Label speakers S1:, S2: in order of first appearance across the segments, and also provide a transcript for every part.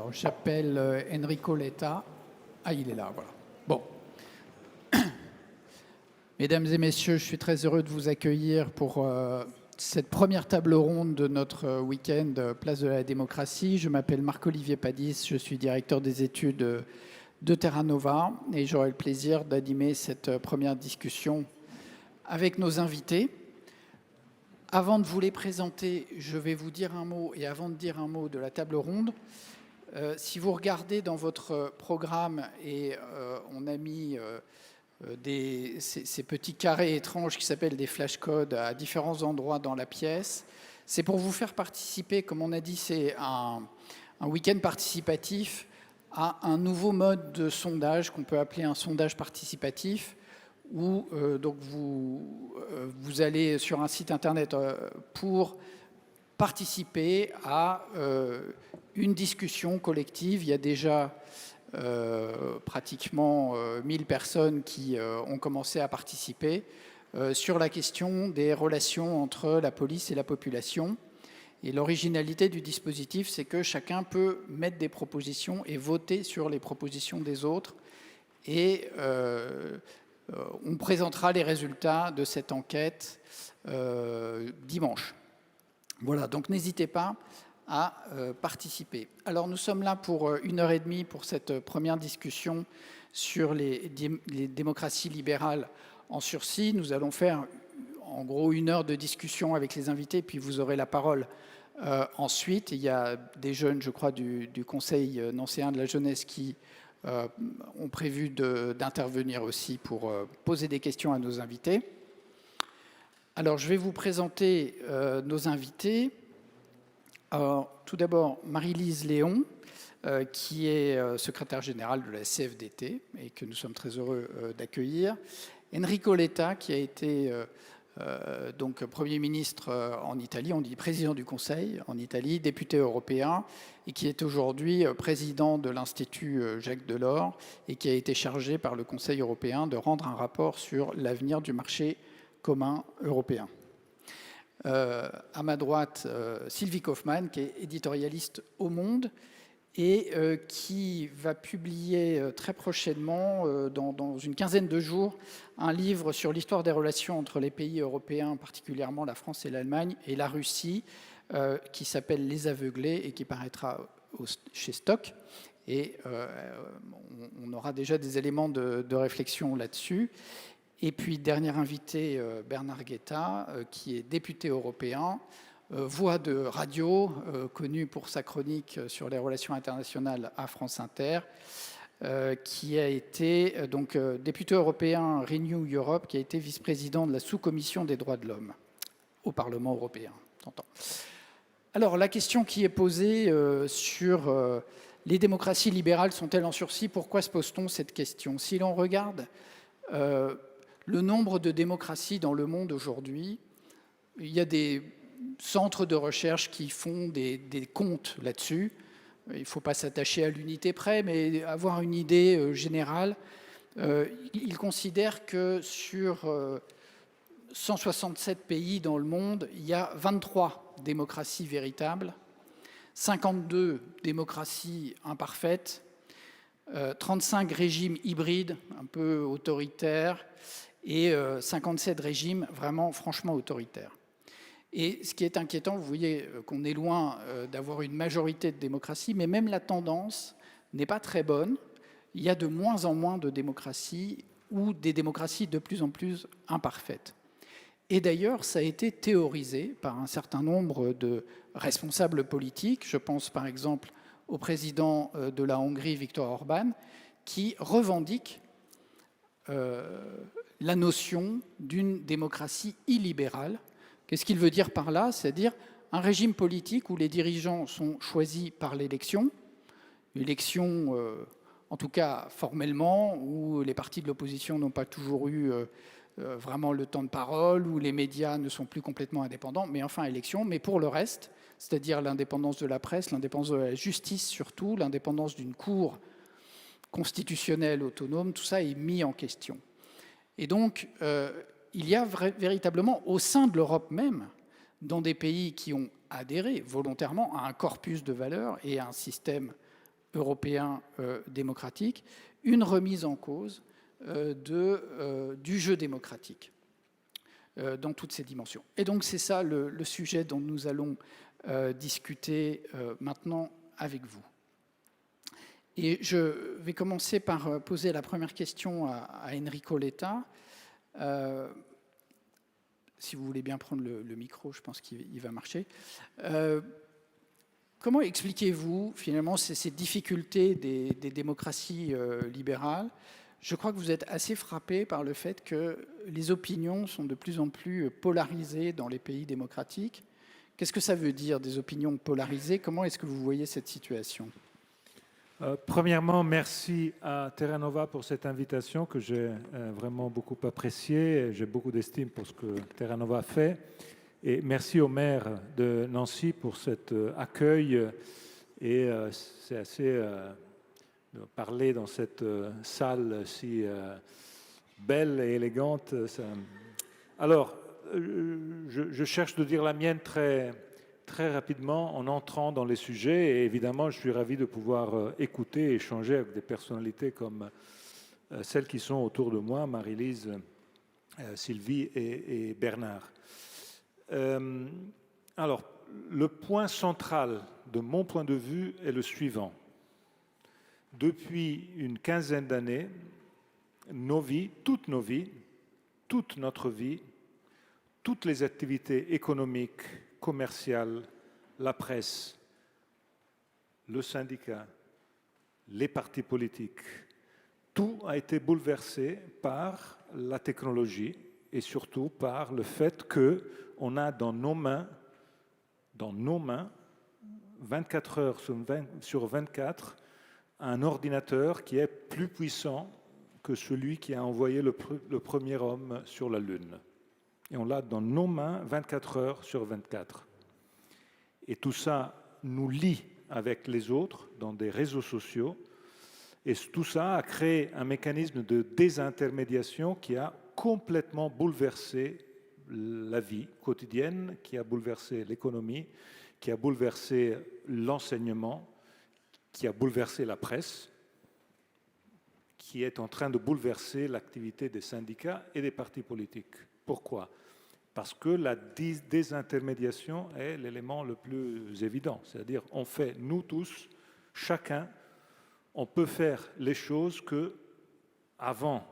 S1: Alors, j'appelle Enrico Letta. Ah, il est là, voilà. Bon. Mesdames et messieurs, je suis très heureux de vous accueillir pour cette première table ronde de notre week-end Place de la démocratie. Je m'appelle Marc-Olivier Padis, je suis directeur des études de Terra Nova et j'aurai le plaisir d'animer cette première discussion avec nos invités. Avant de vous les présenter, je vais vous dire un mot, et avant de dire un mot de la table ronde, si vous regardez dans votre programme, et on a mis ces petits carrés étranges qui s'appellent des flashcodes à différents endroits dans la pièce, c'est pour vous faire participer, comme on a dit, c'est un week-end participatif à un nouveau mode de sondage qu'on peut appeler un sondage participatif, où donc vous allez sur un site internet pour participer à une discussion collective. Il y a déjà pratiquement 1000 personnes qui ont commencé à participer sur la question des relations entre la police et la population. Et l'originalité du dispositif, c'est que chacun peut mettre des propositions et voter sur les propositions des autres. Et on présentera les résultats de cette enquête dimanche. Voilà, donc n'hésitez pas à participer. Alors nous sommes là pour 1h30 pour cette première discussion sur les démocraties libérales en sursis. Nous allons faire en gros 1 heure de discussion avec les invités, puis vous aurez la parole ensuite. Il y a des jeunes, je crois, du Conseil nancéen de la jeunesse qui ont prévu d'intervenir aussi pour poser des questions à nos invités. Alors, je vais vous présenter nos invités. Alors, tout d'abord, Marie-Lise Léon, qui est secrétaire générale de la CFDT et que nous sommes très heureux d'accueillir. Enrico Letta, qui a été donc Premier ministre en Italie, on dit président du Conseil en Italie, député européen, et qui est aujourd'hui président de l'Institut Jacques Delors et qui a été chargé par le Conseil européen de rendre un rapport sur l'avenir du marché commun européen. À ma droite, Sylvie Kaufmann, qui est éditorialiste au Monde et qui va publier très prochainement, dans une quinzaine de jours, un livre sur l'histoire des relations entre les pays européens, particulièrement la France et l'Allemagne, et la Russie, qui s'appelle Les Aveuglés et qui paraîtra chez Stock. Et on aura déjà des éléments de réflexion là-dessus. Et puis, dernier invité, Bernard Guetta, qui est député européen, voix de radio, connu pour sa chronique sur les relations internationales à France Inter, qui a été donc député européen Renew Europe, qui a été vice-président de la sous-commission des droits de l'homme au Parlement européen. Alors, la question qui est posée sur les démocraties libérales sont-elles en sursis? Pourquoi se pose-t-on cette question? Si l'on regarde le nombre de démocraties dans le monde aujourd'hui, il y a des centres de recherche qui font des comptes là-dessus. Il ne faut pas s'attacher à l'unité près, mais avoir une idée générale. Ils considèrent que sur 167 pays dans le monde, il y a 23 démocraties véritables, 52 démocraties imparfaites, 35 régimes hybrides, un peu autoritaires, et 57 régimes vraiment franchement autoritaires. Et ce qui est inquiétant, vous voyez qu'on est loin d'avoir une majorité de démocratie, mais même la tendance n'est pas très bonne. Il y a de moins en moins de démocraties ou des démocraties de plus en plus imparfaites. Et d'ailleurs, ça a été théorisé par un certain nombre de responsables politiques. Je pense par exemple au président de la Hongrie, Viktor Orban, qui revendique la notion d'une démocratie illibérale. Qu'est-ce qu'il veut dire par là? C'est-à-dire un régime politique où les dirigeants sont choisis par l'élection, en tout cas formellement, où les partis de l'opposition n'ont pas toujours eu vraiment le temps de parole, où les médias ne sont plus complètement indépendants, mais enfin élection. Mais pour le reste, c'est-à-dire l'indépendance de la presse, l'indépendance de la justice surtout, l'indépendance d'une cour constitutionnelle autonome, tout ça est mis en question. Et donc, il y a véritablement, au sein de l'Europe même, dans des pays qui ont adhéré volontairement à un corpus de valeurs et à un système européen démocratique, une remise en cause du jeu démocratique dans toutes ses dimensions. Et donc c'est ça le sujet dont nous allons discuter maintenant avec vous. Et je vais commencer par poser la première question à Enrico Letta. Si vous voulez bien prendre le micro, je pense qu'il va marcher. Comment expliquez-vous finalement ces difficultés des démocraties libérales? Je crois que vous êtes assez frappé par le fait que les opinions sont de plus en plus polarisées dans les pays démocratiques. Qu'est-ce que ça veut dire, des opinions polarisées? Comment est-ce que vous voyez cette situation?
S2: Premièrement, merci à Terra Nova pour cette invitation que j'ai vraiment beaucoup appréciée. J'ai beaucoup d'estime pour ce que Terra Nova fait. Et merci au maire de Nancy pour cet accueil. Et c'est assez de parler dans cette salle si belle et élégante. Alors, je cherche de dire la mienne très rapidement en entrant dans les sujets. Et évidemment, je suis ravi de pouvoir écouter et échanger avec des personnalités comme celles qui sont autour de moi, Marie-Lise, Sylvie et Bernard. Alors, le point central de mon point de vue est le suivant. Depuis une quinzaine d'années, nos vies, toute notre vie, toutes les activités économiques, commerciales, la presse, le syndicat, les partis politiques, tout a été bouleversé par la technologie et surtout par le fait qu'on a dans nos mains, 24 heures sur 24, un ordinateur qui est plus puissant que celui qui a envoyé le premier homme sur la Lune. Et on l'a dans nos mains 24 heures sur 24. Et tout ça nous lie avec les autres dans des réseaux sociaux. Et tout ça a créé un mécanisme de désintermédiation qui a complètement bouleversé la vie quotidienne, qui a bouleversé l'économie, qui a bouleversé l'enseignement, qui a bouleversé la presse, qui est en train de bouleverser l'activité des syndicats et des partis politiques. Pourquoi? Parce que la désintermédiation est l'élément le plus évident. C'est-à-dire, on fait, nous tous, chacun, on peut faire les choses que, avant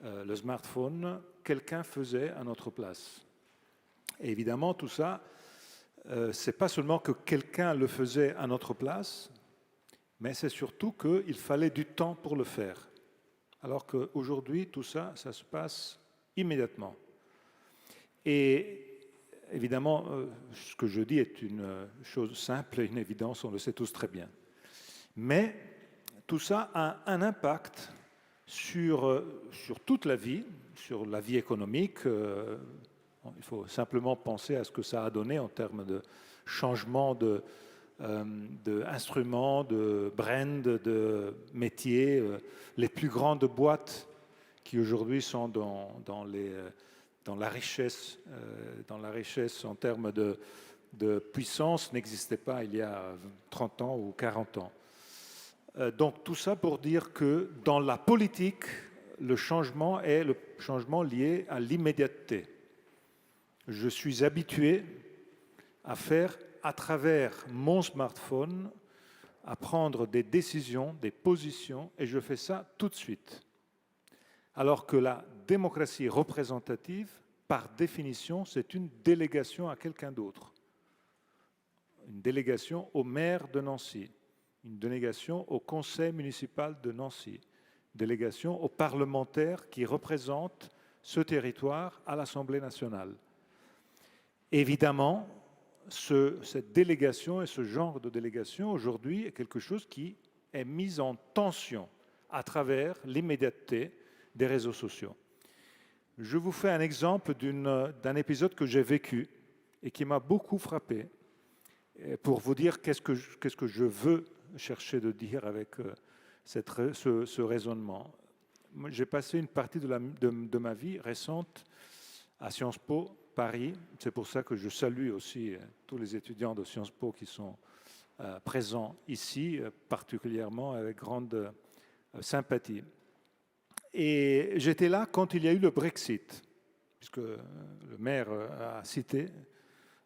S2: le smartphone, quelqu'un faisait à notre place. Et évidemment, tout ça, c'est pas seulement que quelqu'un le faisait à notre place, mais c'est surtout qu'il fallait du temps pour le faire. Alors qu'aujourd'hui, tout ça, ça se passe immédiatement. Et évidemment, ce que je dis est une chose simple et une évidence, on le sait tous très bien. Mais tout ça a un impact sur toute la vie, sur la vie économique. Il faut simplement penser à ce que ça a donné en termes de changement d'instruments, de brand, de métiers. Les plus grandes boîtes qui aujourd'hui sont dans la richesse en termes de puissance n'existaient pas il y a 30 ans ou 40 ans. Donc tout ça pour dire que dans la politique, le changement est le changement lié à l'immédiateté. Je suis habitué à faire, à travers mon smartphone, à prendre des décisions, des positions, et je fais ça tout de suite. Alors que la démocratie représentative, par définition, c'est une délégation à quelqu'un d'autre. Une délégation au maire de Nancy, une délégation au conseil municipal de Nancy, une délégation aux parlementaires qui représentent ce territoire à l'Assemblée nationale. Évidemment, cette délégation et ce genre de délégation aujourd'hui est quelque chose qui est mis en tension à travers l'immédiateté des réseaux sociaux. Je vous fais un exemple d'un épisode que j'ai vécu et qui m'a beaucoup frappé pour vous dire qu'est-ce que je veux chercher de dire avec ce raisonnement. J'ai passé une partie de ma vie récente à Sciences Po, Paris. C'est pour ça que je salue aussi tous les étudiants de Sciences Po qui sont présent ici, particulièrement avec grande sympathie. Et j'étais là quand il y a eu le Brexit, puisque le maire a cité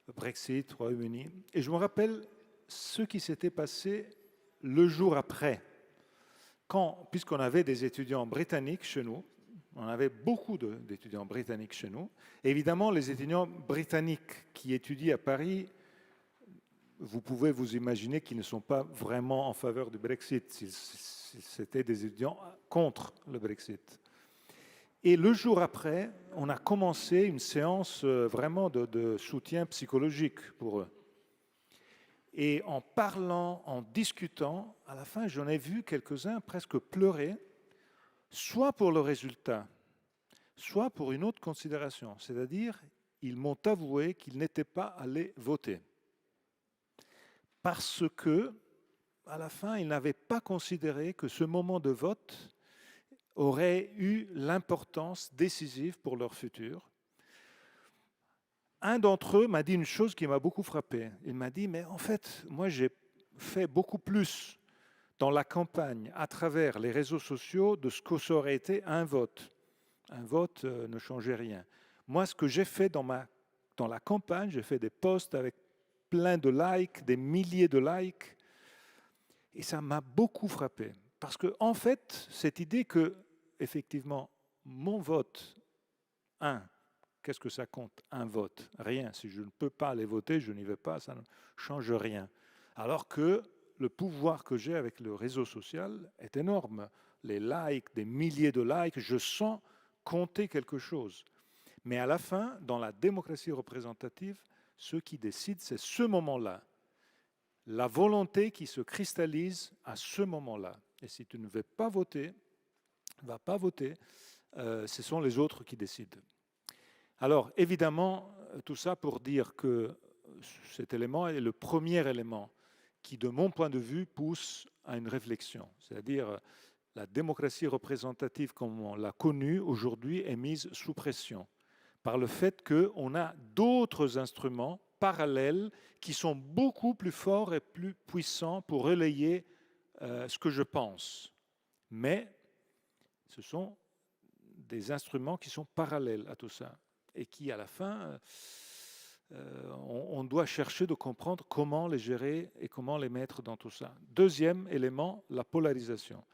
S2: le Brexit, Royaume-Uni. Et je me rappelle ce qui s'était passé le jour après, puisqu'on avait des étudiants britanniques chez nous, on avait beaucoup d'étudiants britanniques chez nous. Et évidemment, les étudiants britanniques qui étudient à Paris, vous pouvez vous imaginer qu'ils ne sont pas vraiment en faveur du Brexit. C'était des étudiants contre le Brexit. Et le jour après, on a commencé une séance vraiment de soutien psychologique pour eux. Et en parlant, en discutant, à la fin, j'en ai vu quelques-uns presque pleurer, soit pour le résultat, soit pour une autre considération. C'est-à-dire, ils m'ont avoué qu'ils n'étaient pas allés voter. Parce que, à la fin, ils n'avaient pas considéré que ce moment de vote aurait eu l'importance décisive pour leur futur. Un d'entre eux m'a dit une chose qui m'a beaucoup frappé. Il m'a dit, mais en fait, moi j'ai fait beaucoup plus dans la campagne à travers les réseaux sociaux de ce que ça aurait été un vote. Un vote ne changeait rien. Moi, ce que j'ai fait dans la campagne, j'ai fait des posts avec plein de likes, des milliers de likes, et ça m'a beaucoup frappé. Parce que, en fait, cette idée que, effectivement, mon vote, qu'est-ce que ça compte? Un vote, rien. Si je ne peux pas aller voter, je n'y vais pas, ça ne change rien. Alors que le pouvoir que j'ai avec le réseau social est énorme. Les likes, des milliers de likes, je sens compter quelque chose. Mais à la fin, dans la démocratie représentative, ce qui décide, c'est ce moment-là. La volonté qui se cristallise à ce moment-là. Et si tu ne veux pas voter, ce sont les autres qui décident. Alors, évidemment, tout ça pour dire que cet élément est le premier élément qui, de mon point de vue, pousse à une réflexion. C'est-à-dire, la démocratie représentative, comme on l'a connue aujourd'hui, est mise sous pression par le fait qu'on a d'autres instruments parallèles qui sont beaucoup plus forts et plus puissants pour relayer ce que je pense. Mais ce sont des instruments qui sont parallèles à tout ça et qui, à la fin, on doit chercher de comprendre comment les gérer et comment les mettre dans tout ça. Deuxième élément, la polarisation.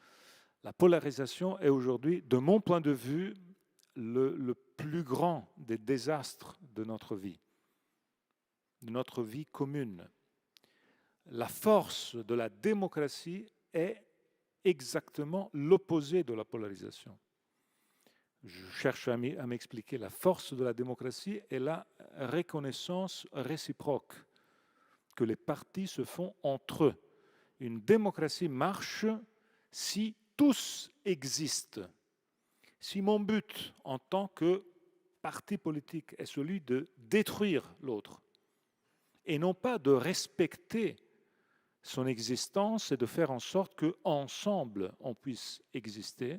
S2: La polarisation est aujourd'hui, de mon point de vue, le plus grand des désastres de notre vie commune. La force de la démocratie est exactement l'opposé de la polarisation. Je cherche à m'expliquer. La force de la démocratie est la reconnaissance réciproque que les partis se font entre eux. Une démocratie marche si tous existent. Si mon but en tant que parti politique est celui de détruire l'autre et non pas de respecter son existence et de faire en sorte qu'ensemble on puisse exister,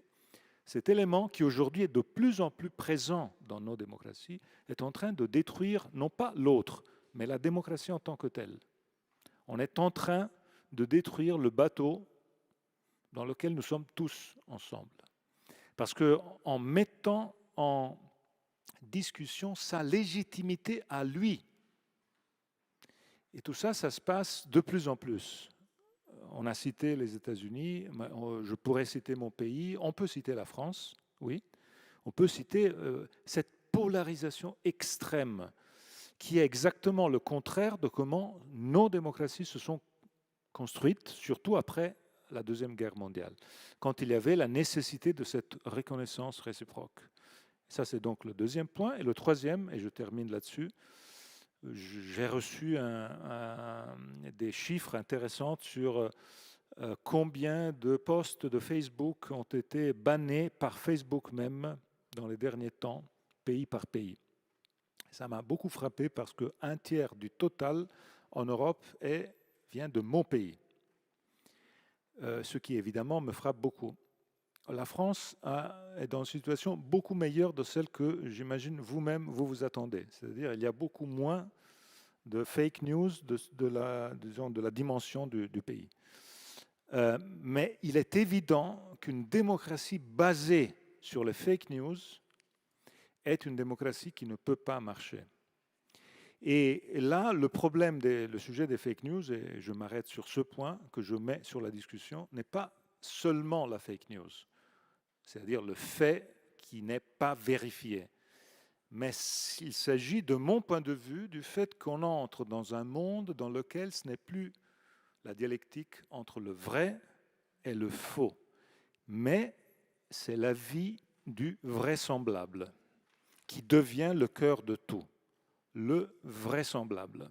S2: cet élément qui aujourd'hui est de plus en plus présent dans nos démocraties est en train de détruire non pas l'autre, mais la démocratie en tant que telle. On est en train de détruire le bateau dans lequel nous sommes tous ensemble. Parce qu'en mettant en discussion sa légitimité à lui, et tout ça, ça se passe de plus en plus. On a cité les États-Unis, je pourrais citer mon pays, on peut citer la France, oui. On peut citer cette polarisation extrême qui est exactement le contraire de comment nos démocraties se sont construites, surtout après la Deuxième Guerre mondiale, quand il y avait la nécessité de cette reconnaissance réciproque. Ça, c'est donc le deuxième point. Et le troisième, et je termine là-dessus, j'ai reçu des chiffres intéressants sur combien de posts de Facebook ont été bannés par Facebook même dans les derniers temps, pays par pays. Ça m'a beaucoup frappé parce qu'un tiers du total en Europe vient de mon pays. Ce qui évidemment me frappe beaucoup. La France est dans une situation beaucoup meilleure de celle que j'imagine vous-même vous attendez. C'est-à-dire qu'il y a beaucoup moins de fake news de la dimension du pays. Mais il est évident qu'une démocratie basée sur les fake news est une démocratie qui ne peut pas marcher. Et là, le sujet des fake news, et je m'arrête sur ce point que je mets sur la discussion, n'est pas seulement la fake news, c'est-à-dire le fait qui n'est pas vérifié. Mais il s'agit, de mon point de vue, du fait qu'on entre dans un monde dans lequel ce n'est plus la dialectique entre le vrai et le faux, mais c'est la vie du vraisemblable qui devient le cœur de tout, le vraisemblable.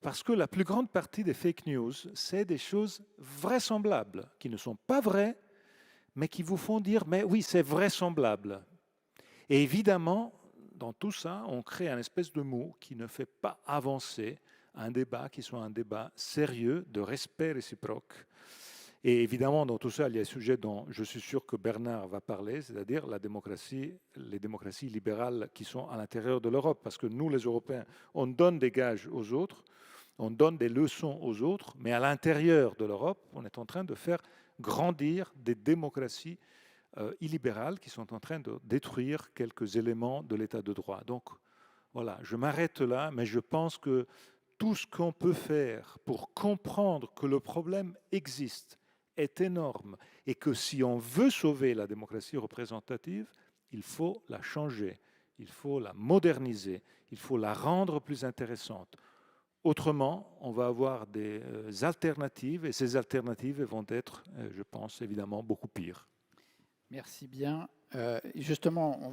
S2: Parce que la plus grande partie des fake news, c'est des choses vraisemblables, qui ne sont pas vraies, mais qui vous font dire « mais oui, c'est vraisemblable ». Et évidemment, dans tout ça, on crée un espèce de mot qui ne fait pas avancer un débat qui soit un débat sérieux, de respect réciproque. Et évidemment, dans tout ça, il y a un sujet dont je suis sûr que Bernard va parler, c'est-à-dire les démocraties libérales qui sont à l'intérieur de l'Europe. Parce que nous, les Européens, on donne des gages aux autres, on donne des leçons aux autres, mais à l'intérieur de l'Europe, on est en train de faire grandir des démocraties illibérales qui sont en train de détruire quelques éléments de l'état de droit. Donc voilà, je m'arrête là, mais je pense que tout ce qu'on peut faire pour comprendre que le problème existe est énorme et que si on veut sauver la démocratie représentative, il faut la changer, il faut la moderniser, il faut la rendre plus intéressante. Autrement, on va avoir des alternatives et ces alternatives vont être, je pense, évidemment beaucoup pires.
S1: Merci bien. Justement, on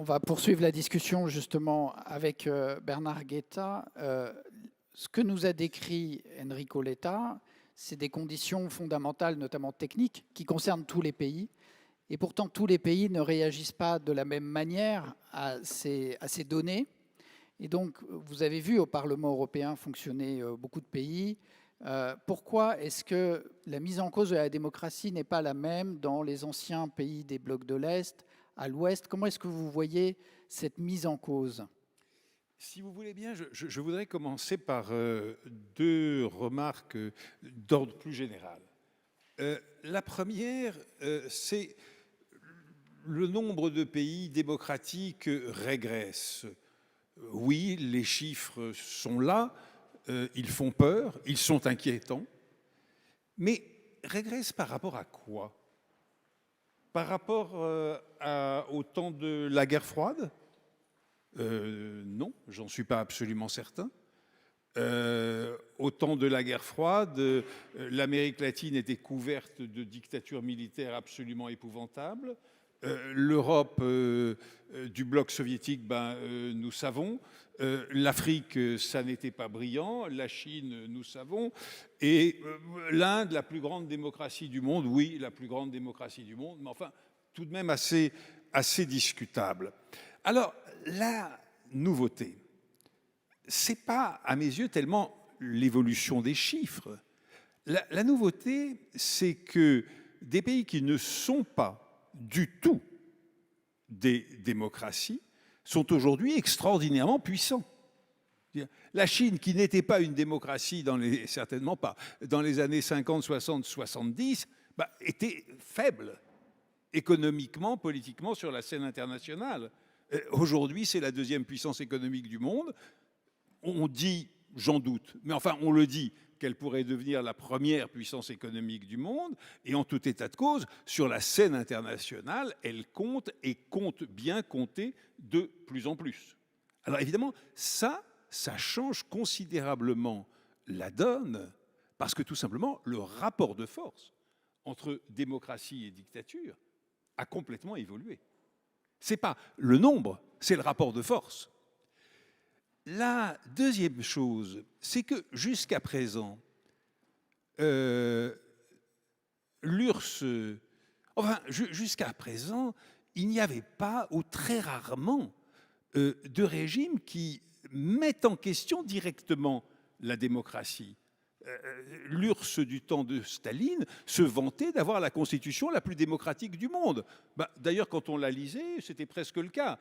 S1: va poursuivre la discussion justement avec Bernard Guetta. Ce que nous a décrit Enrico Letta, c'est des conditions fondamentales, notamment techniques, qui concernent tous les pays. Et pourtant, tous les pays ne réagissent pas de la même manière à ces données. Et donc, vous avez vu au Parlement européen fonctionner beaucoup de pays. Pourquoi est-ce que la mise en cause de la démocratie n'est pas la même dans les anciens pays des blocs de l'Est, à l'Ouest? Comment est-ce que vous voyez cette mise en cause?
S3: Si vous voulez bien, je voudrais commencer par deux remarques d'ordre plus général. La première, c'est le nombre de pays démocratiques régresse. Oui, les chiffres sont là, ils font peur, ils sont inquiétants, mais régresse par rapport à quoi? Par rapport au temps de la guerre froide? Non, j'en suis pas absolument certain. Au temps de la guerre froide, l'Amérique latine était couverte de dictatures militaires absolument épouvantables. L'Europe du bloc soviétique, nous savons. L'Afrique, ça n'était pas brillant. La Chine, nous savons. Et l'Inde, la plus grande démocratie du monde, oui, la plus grande démocratie du monde, mais enfin, tout de même assez discutable. Alors, la nouveauté, c'est pas, à mes yeux, tellement l'évolution des chiffres. La nouveauté, c'est que des pays qui ne sont pas du tout des démocraties sont aujourd'hui extraordinairement puissants. La Chine, qui n'était pas une démocratie certainement pas dans les années 50, 60, 70, était faible économiquement, politiquement sur la scène internationale. Aujourd'hui, c'est la deuxième puissance économique du monde. On dit, j'en doute, mais enfin on le dit, qu'elle pourrait devenir la première puissance économique du monde. Et en tout état de cause, sur la scène internationale, elle compte et compte bien compter de plus en plus. Alors évidemment, ça change considérablement la donne, parce que tout simplement, le rapport de force entre démocratie et dictature a complètement évolué. Ce n'est pas le nombre, c'est le rapport de force. La deuxième chose, c'est que jusqu'à présent, jusqu'à présent, il n'y avait pas, ou très rarement, de régime qui mette en question directement la démocratie. l'URSS du temps de Staline se vantait d'avoir la constitution la plus démocratique du monde. D'ailleurs, quand on la lisait, c'était presque le cas.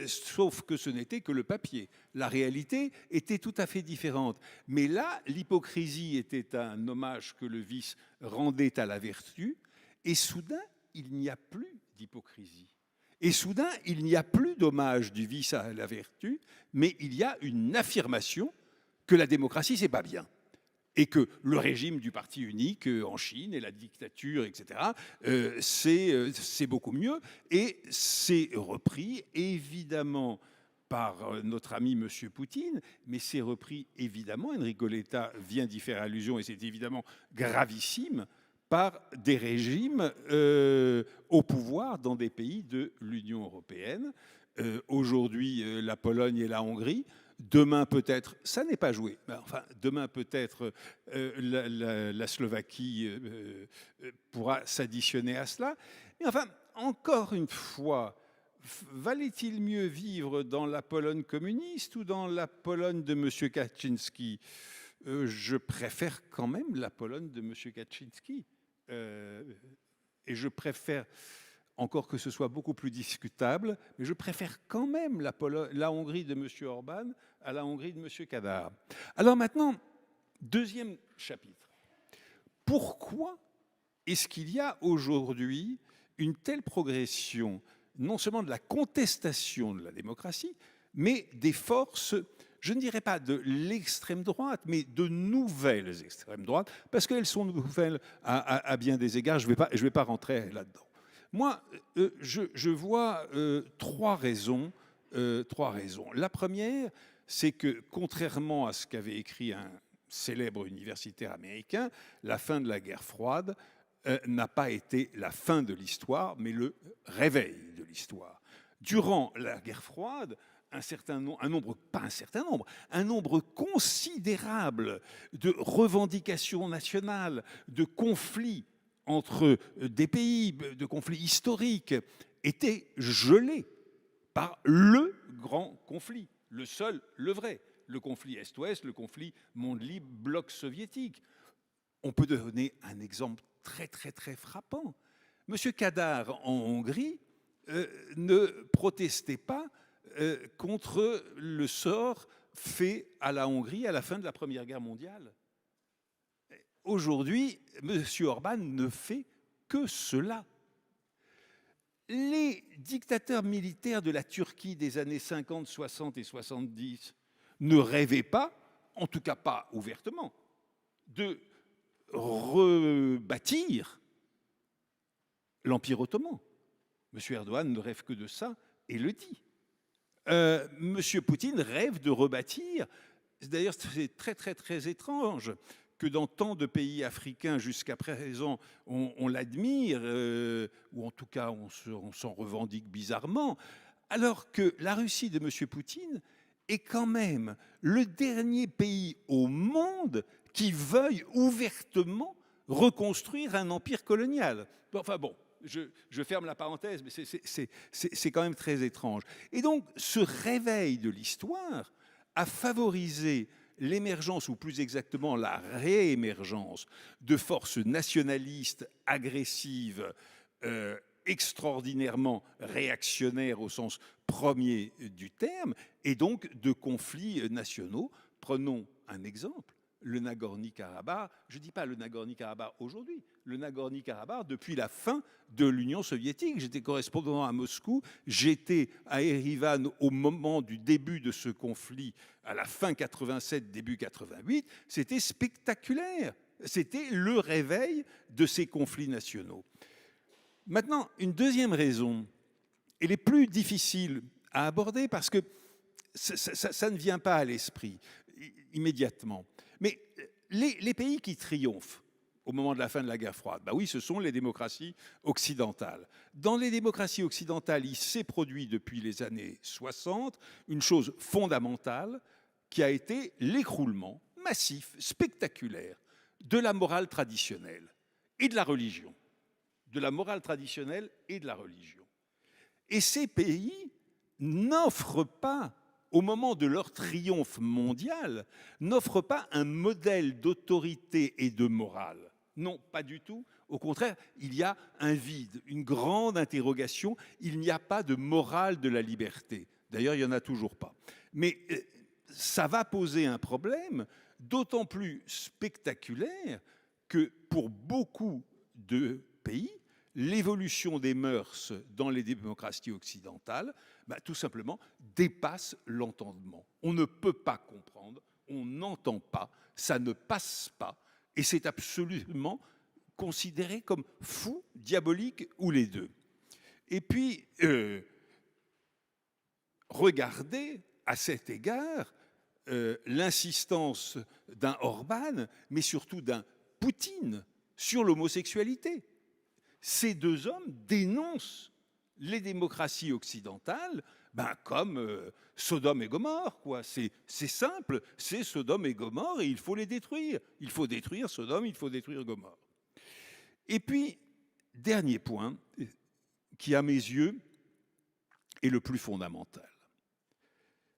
S3: Sauf que ce n'était que le papier. La réalité était tout à fait différente. Mais là, l'hypocrisie était un hommage que le vice rendait à la vertu, et soudain, il n'y a plus d'hypocrisie. Et soudain, il n'y a plus d'hommage du vice à la vertu, mais il y a une affirmation que la démocratie, c'est pas bien. Et que le régime du parti unique en Chine et la dictature, etc., c'est beaucoup mieux. Et c'est repris, évidemment, par notre ami M. Poutine, mais c'est repris, évidemment, Enrico Letta vient d'y faire allusion, et c'est évidemment gravissime, par des régimes au pouvoir dans des pays de l'Union européenne. Aujourd'hui, la Pologne et la Hongrie. Demain, peut-être, ça n'est pas joué. Enfin, demain, peut-être, la Slovaquie pourra s'additionner à cela. Mais enfin, encore une fois, valait-il mieux vivre dans la Pologne communiste ou dans la Pologne de M. Kaczynski ? Je préfère quand même la Pologne de M. Kaczynski. Et je préfère, encore que ce soit beaucoup plus discutable, mais je préfère quand même la Hongrie de M. Orban à la Hongrie de M. Kadar. Alors maintenant, deuxième chapitre. Pourquoi est-ce qu'il y a aujourd'hui une telle progression, non seulement de la contestation de la démocratie, mais des forces, je ne dirais pas de l'extrême droite, mais de nouvelles extrêmes droites, parce qu'elles sont nouvelles à bien des égards. Je vais pas rentrer là-dedans. Moi, je vois trois raisons. La première, c'est que, contrairement à ce qu'avait écrit un célèbre universitaire américain, la fin de la guerre froide n'a pas été la fin de l'histoire, mais le réveil de l'histoire. Durant la guerre froide, un nombre considérable de revendications nationales, de conflits entre des pays, de conflits historiques, était gelé par le grand conflit, le seul, le vrai, le conflit Est-Ouest, le conflit monde libre, bloc soviétique. On peut donner un exemple très, très, très frappant. Monsieur Kadar, en Hongrie, ne protestait pas contre le sort fait à la Hongrie à la fin de la Première Guerre mondiale. Aujourd'hui, M. Orban ne fait que cela. Les dictateurs militaires de la Turquie des années 50, 60 et 70 ne rêvaient pas, en tout cas pas ouvertement, de rebâtir l'Empire ottoman. M. Erdogan ne rêve que de ça et le dit. M. Poutine rêve de rebâtir. D'ailleurs, c'est très, très, très étrange que dans tant de pays africains jusqu'à présent, on l'admire, ou en tout cas on s'en revendique bizarrement, alors que la Russie de M. Poutine est quand même le dernier pays au monde qui veuille ouvertement reconstruire un empire colonial. Enfin bon, je ferme la parenthèse, mais c'est quand même très étrange. Et donc, ce réveil de l'histoire a favorisé l'émergence, ou plus exactement la réémergence, de forces nationalistes, agressives, extraordinairement réactionnaires au sens premier du terme, et donc de conflits nationaux. Prenons un exemple. Le Nagorno-Karabakh, je ne dis pas le Nagorno-Karabakh aujourd'hui, le Nagorno-Karabakh depuis la fin de l'Union soviétique. J'étais correspondant à Moscou, j'étais à Erivan au moment du début de ce conflit, à la fin 87, début 88, c'était spectaculaire. C'était le réveil de ces conflits nationaux. Maintenant, une deuxième raison, elle est plus difficile à aborder parce que ça ne vient pas à l'esprit immédiatement. Mais les pays qui triomphent au moment de la fin de la guerre froide, oui, ce sont les démocraties occidentales. Dans les démocraties occidentales, il s'est produit depuis les années 60 une chose fondamentale qui a été l'écroulement massif, spectaculaire, de la morale traditionnelle et de la religion. De la morale traditionnelle et de la religion. Et ces pays n'offrent pas au moment de leur triomphe mondial, n'offrent pas un modèle d'autorité et de morale. Non, pas du tout. Au contraire, il y a un vide, une grande interrogation. Il n'y a pas de morale de la liberté. D'ailleurs, il n'y en a toujours pas. Mais ça va poser un problème d'autant plus spectaculaire que pour beaucoup de pays, l'évolution des mœurs dans les démocraties occidentales, tout simplement, dépasse l'entendement. On ne peut pas comprendre, on n'entend pas, ça ne passe pas, et c'est absolument considéré comme fou, diabolique ou les deux. Et puis, regardez à cet égard l'insistance d'un Orban, mais surtout d'un Poutine sur l'homosexualité. Ces deux hommes dénoncent les démocraties occidentales comme Sodome et Gomorrhe, quoi. C'est simple, c'est Sodome et Gomorrhe et il faut les détruire. Il faut détruire Sodome, il faut détruire Gomorrhe. Et puis, dernier point, qui à mes yeux est le plus fondamental.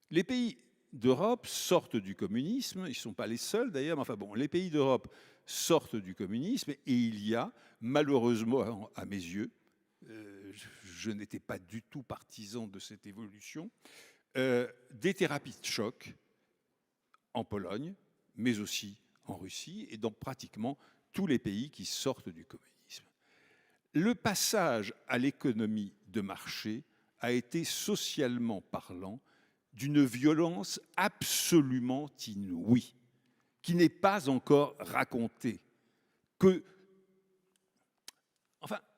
S3: Les pays d'Europe sortent du communisme, ils ne sont pas les seuls d'ailleurs, mais enfin bon, les pays d'Europe sortent du communisme et il y a, malheureusement à mes yeux, je n'étais pas du tout partisan de cette évolution, des thérapies de choc en Pologne, mais aussi en Russie et dans pratiquement tous les pays qui sortent du communisme. Le passage à l'économie de marché a été socialement parlant d'une violence absolument inouïe, qui n'est pas encore racontée,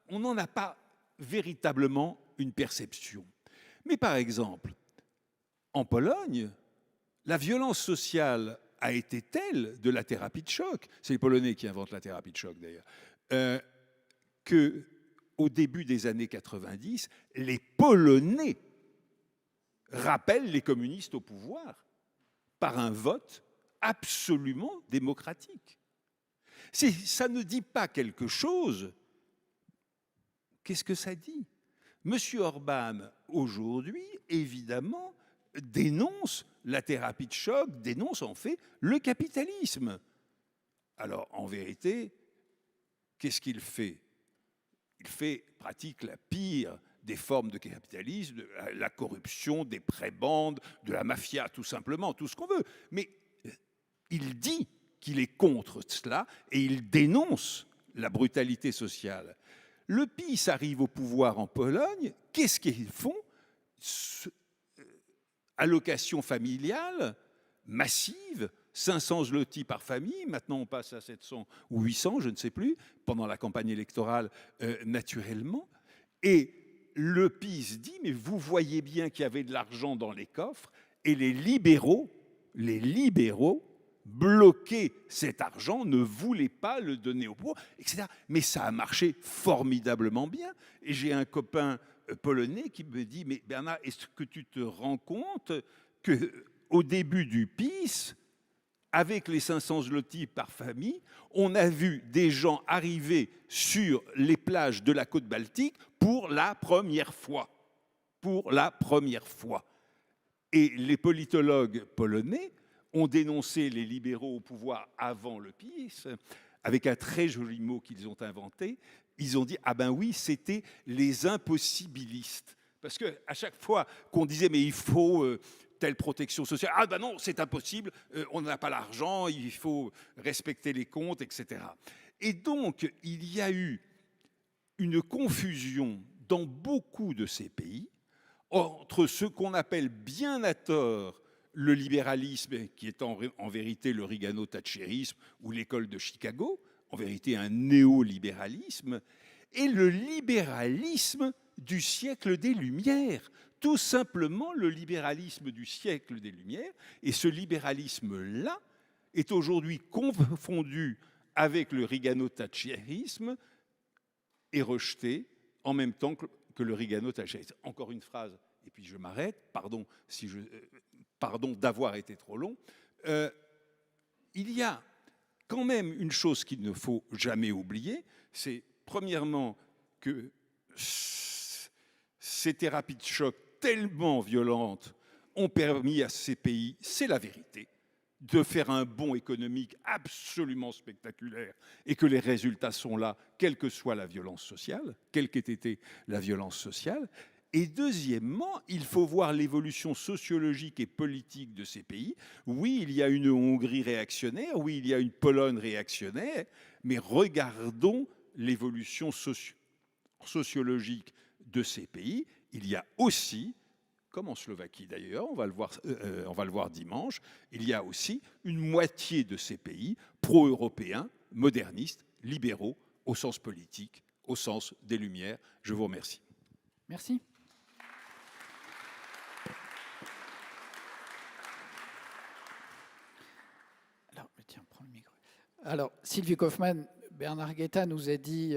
S3: on n'en a pas véritablement une perception. Mais par exemple, en Pologne, la violence sociale a été telle de la thérapie de choc, c'est les Polonais qui inventent la thérapie de choc d'ailleurs, qu'au début des années 90, les Polonais rappellent les communistes au pouvoir par un vote absolument démocratique. Si ça ne dit pas quelque chose, qu'est-ce que ça dit? Monsieur Orban, aujourd'hui, évidemment, dénonce la thérapie de choc, dénonce en fait le capitalisme. Alors, en vérité, qu'est-ce qu'il fait? Il pratique la pire des formes de capitalisme, de la corruption, des prébendes, de la mafia, tout simplement, tout ce qu'on veut. Mais il dit qu'il est contre cela et il dénonce la brutalité sociale. Le PiS arrive au pouvoir en Pologne, qu'est-ce qu'ils font? Allocation familiale massive, 500 zloty par famille, maintenant on passe à 700 ou 800, je ne sais plus, pendant la campagne électorale naturellement. Et le PiS dit, mais vous voyez bien qu'il y avait de l'argent dans les coffres, et les libéraux bloquaient cet argent, ne voulaient pas le donner au pouvoir, etc. Mais ça a marché formidablement bien. Et j'ai un copain polonais qui me dit, mais Bernard, est-ce que tu te rends compte qu'au début du PiS, avec les 500 zloty par famille, on a vu des gens arriver sur les plages de la côte baltique pour la première fois. Pour la première fois. Et les politologues polonais ont dénoncé les libéraux au pouvoir avant le PiS, avec un très joli mot qu'ils ont inventé. Ils ont dit, ah ben oui, c'était les impossibilistes. Parce qu'à chaque fois qu'on disait, mais il faut telle protection sociale, ah ben non, c'est impossible, on n'a pas l'argent, il faut respecter les comptes, etc. Et donc, il y a eu une confusion dans beaucoup de ces pays entre ce qu'on appelle bien à tort le libéralisme, qui est en vérité le Reagano-thatchérisme ou l'école de Chicago, en vérité un néolibéralisme, et le libéralisme du siècle des Lumières, tout simplement le libéralisme du siècle des Lumières. Et ce libéralisme-là est aujourd'hui confondu avec le Reagano-thatchérisme et rejeté en même temps que le Reagano-thatchérisme. Encore une phrase, et puis je m'arrête, pardon d'avoir été trop long. Il y a quand même une chose qu'il ne faut jamais oublier, c'est premièrement que ces thérapies de choc tellement violentes ont permis à ces pays, c'est la vérité, de faire un bond économique absolument spectaculaire et que les résultats sont là, quelle que soit la violence sociale, quelle qu'ait été la violence sociale. Et deuxièmement, il faut voir l'évolution sociologique et politique de ces pays. Oui, il y a une Hongrie réactionnaire, oui, il y a une Pologne réactionnaire, mais regardons l'évolution sociologique de ces pays. Il y a aussi, comme en Slovaquie d'ailleurs, on va le voir dimanche, il y a aussi une moitié de ces pays pro-européens, modernistes, libéraux, au sens politique, au sens des Lumières. Je vous remercie.
S1: Merci. Alors, tiens, prends le micro. Alors, Sylvie Kaufmann, Bernard Guetta nous a dit,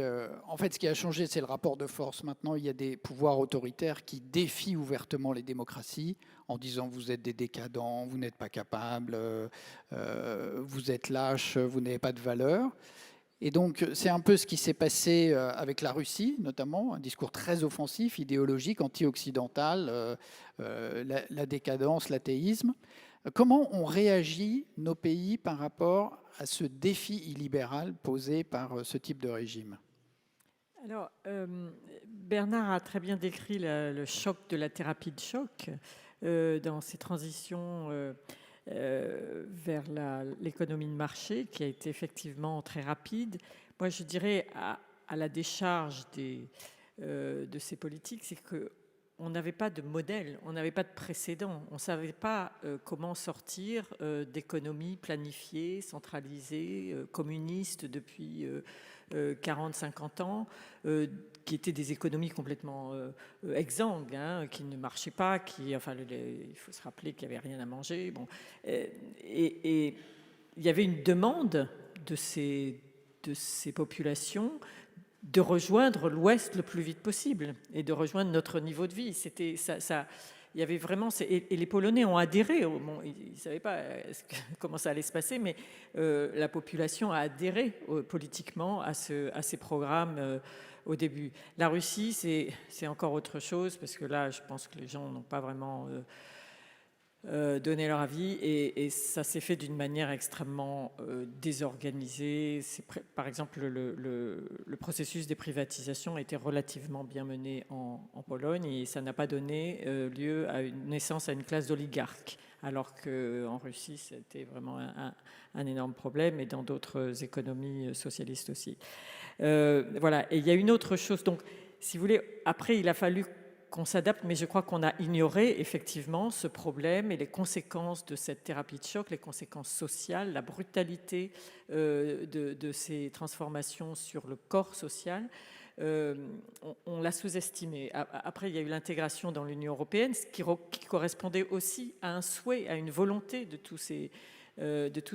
S1: en fait, ce qui a changé, c'est le rapport de force. Maintenant, il y a des pouvoirs autoritaires qui défient ouvertement les démocraties en disant vous êtes des décadents, vous n'êtes pas capables, vous êtes lâches, vous n'avez pas de valeur. Et donc, c'est un peu ce qui s'est passé avec la Russie, notamment, un discours très offensif, idéologique, anti-occidental, la décadence, l'athéisme. Comment on réagit, nos pays, par rapport à ce défi illibéral posé par ce type de régime?
S4: Alors, Bernard a très bien décrit le choc de la thérapie de choc dans ces transitions vers l'économie de marché, qui a été effectivement très rapide. Moi, je dirais à la décharge de ces politiques, c'est qu'on n'avait pas de modèle, on n'avait pas de précédent, on ne savait pas comment sortir d'économies planifiées, centralisées, communistes depuis 40-50 ans, qui étaient des économies complètement exsangues, hein, qui ne marchaient pas, il faut se rappeler qu'il n'y avait rien à manger. Bon. Et il y avait une demande de ces populations de rejoindre l'Ouest le plus vite possible et de rejoindre notre niveau de vie. C'était ça. Il y avait vraiment, et les Polonais ont adhéré. Bon, ils ne savaient pas comment ça allait se passer, mais la population a adhéré politiquement à ces programmes au début. La Russie, c'est encore autre chose, parce que là, je pense que les gens n'ont pas vraiment donné leur avis, et ça s'est fait d'une manière extrêmement désorganisée. Par exemple, le processus des privatisations a été relativement bien mené en Pologne, et ça n'a pas donné lieu à une naissance à une classe d'oligarques, alors qu'en Russie, c'était vraiment un énorme problème, et dans d'autres économies socialistes aussi. Voilà. Et il y a une autre chose. Donc, si vous voulez, après, il a fallu qu'on s'adapte, mais je crois qu'on a ignoré effectivement ce problème et les conséquences de cette thérapie de choc, les conséquences sociales, la brutalité de ces transformations sur le corps social. On l'a sous-estimé. Après, il y a eu l'intégration dans l'Union européenne, ce qui correspondait aussi à un souhait, à une volonté de tous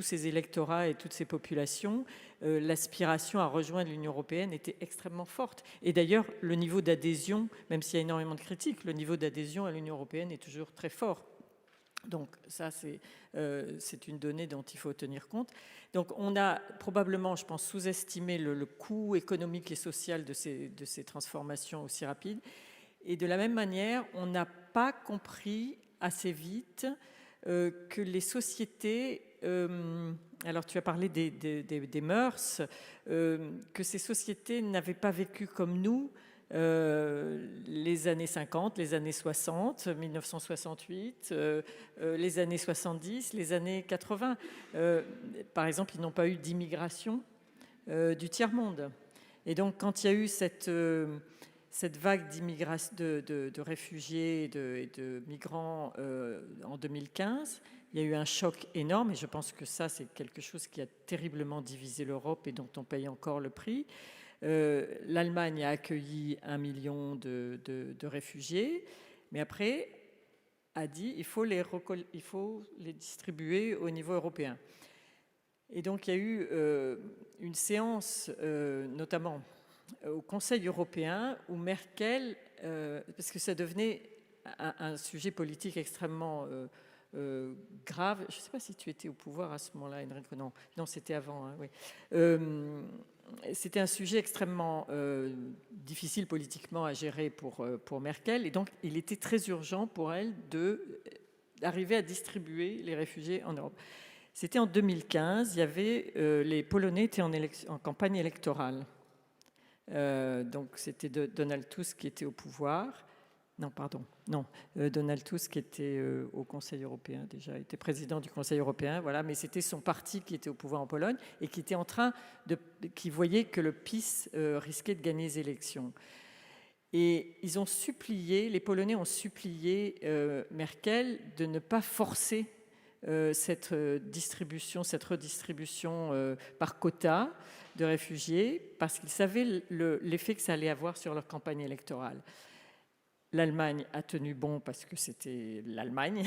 S4: ces électorats et toutes ces populations. L'aspiration à rejoindre l'Union européenne était extrêmement forte. Et d'ailleurs, le niveau d'adhésion, même s'il y a énormément de critiques, le niveau d'adhésion à l'Union européenne est toujours très fort. Donc ça, c'est une donnée dont il faut tenir compte. Donc on a probablement, je pense, sous-estimé le coût économique et social de ces transformations aussi rapides. Et de la même manière, on n'a pas compris assez vite que les sociétés, alors tu as parlé des mœurs, que ces sociétés n'avaient pas vécu comme nous les années 50, les années 60, 1968, les années 70, les années 80. Par exemple, ils n'ont pas eu d'immigration du tiers-monde. Et donc, quand il y a eu cette vague d'immigration, de réfugiés et de migrants en 2015, il y a eu un choc énorme, et je pense que ça, c'est quelque chose qui a terriblement divisé l'Europe et dont on paye encore le prix. L'Allemagne a accueilli 1 million de réfugiés, mais après a dit il faut les distribuer au niveau européen. Et donc il y a eu une séance, notamment au Conseil européen, où Merkel, parce que ça devenait un sujet politique extrêmement grave. Je ne sais pas si tu étais au pouvoir à ce moment-là, Enrico. Non, c'était avant. Hein, oui. C'était un sujet extrêmement difficile politiquement à gérer pour Merkel, et donc il était très urgent pour elle de d'arriver à distribuer les réfugiés en Europe. C'était en 2015, il y avait, les Polonais étaient en campagne électorale. Donc c'était Donald Tusk qui était au pouvoir. Donald Tusk qui était au Conseil européen, déjà était président du Conseil européen, voilà, mais c'était son parti qui était au pouvoir en Pologne et qui était qui voyait que le PiS risquait de gagner les élections. Et les Polonais ont supplié Merkel de ne pas forcer cette redistribution par quota de réfugiés, parce qu'ils savaient l'effet que ça allait avoir sur leur campagne électorale. L'Allemagne a tenu bon parce que c'était l'Allemagne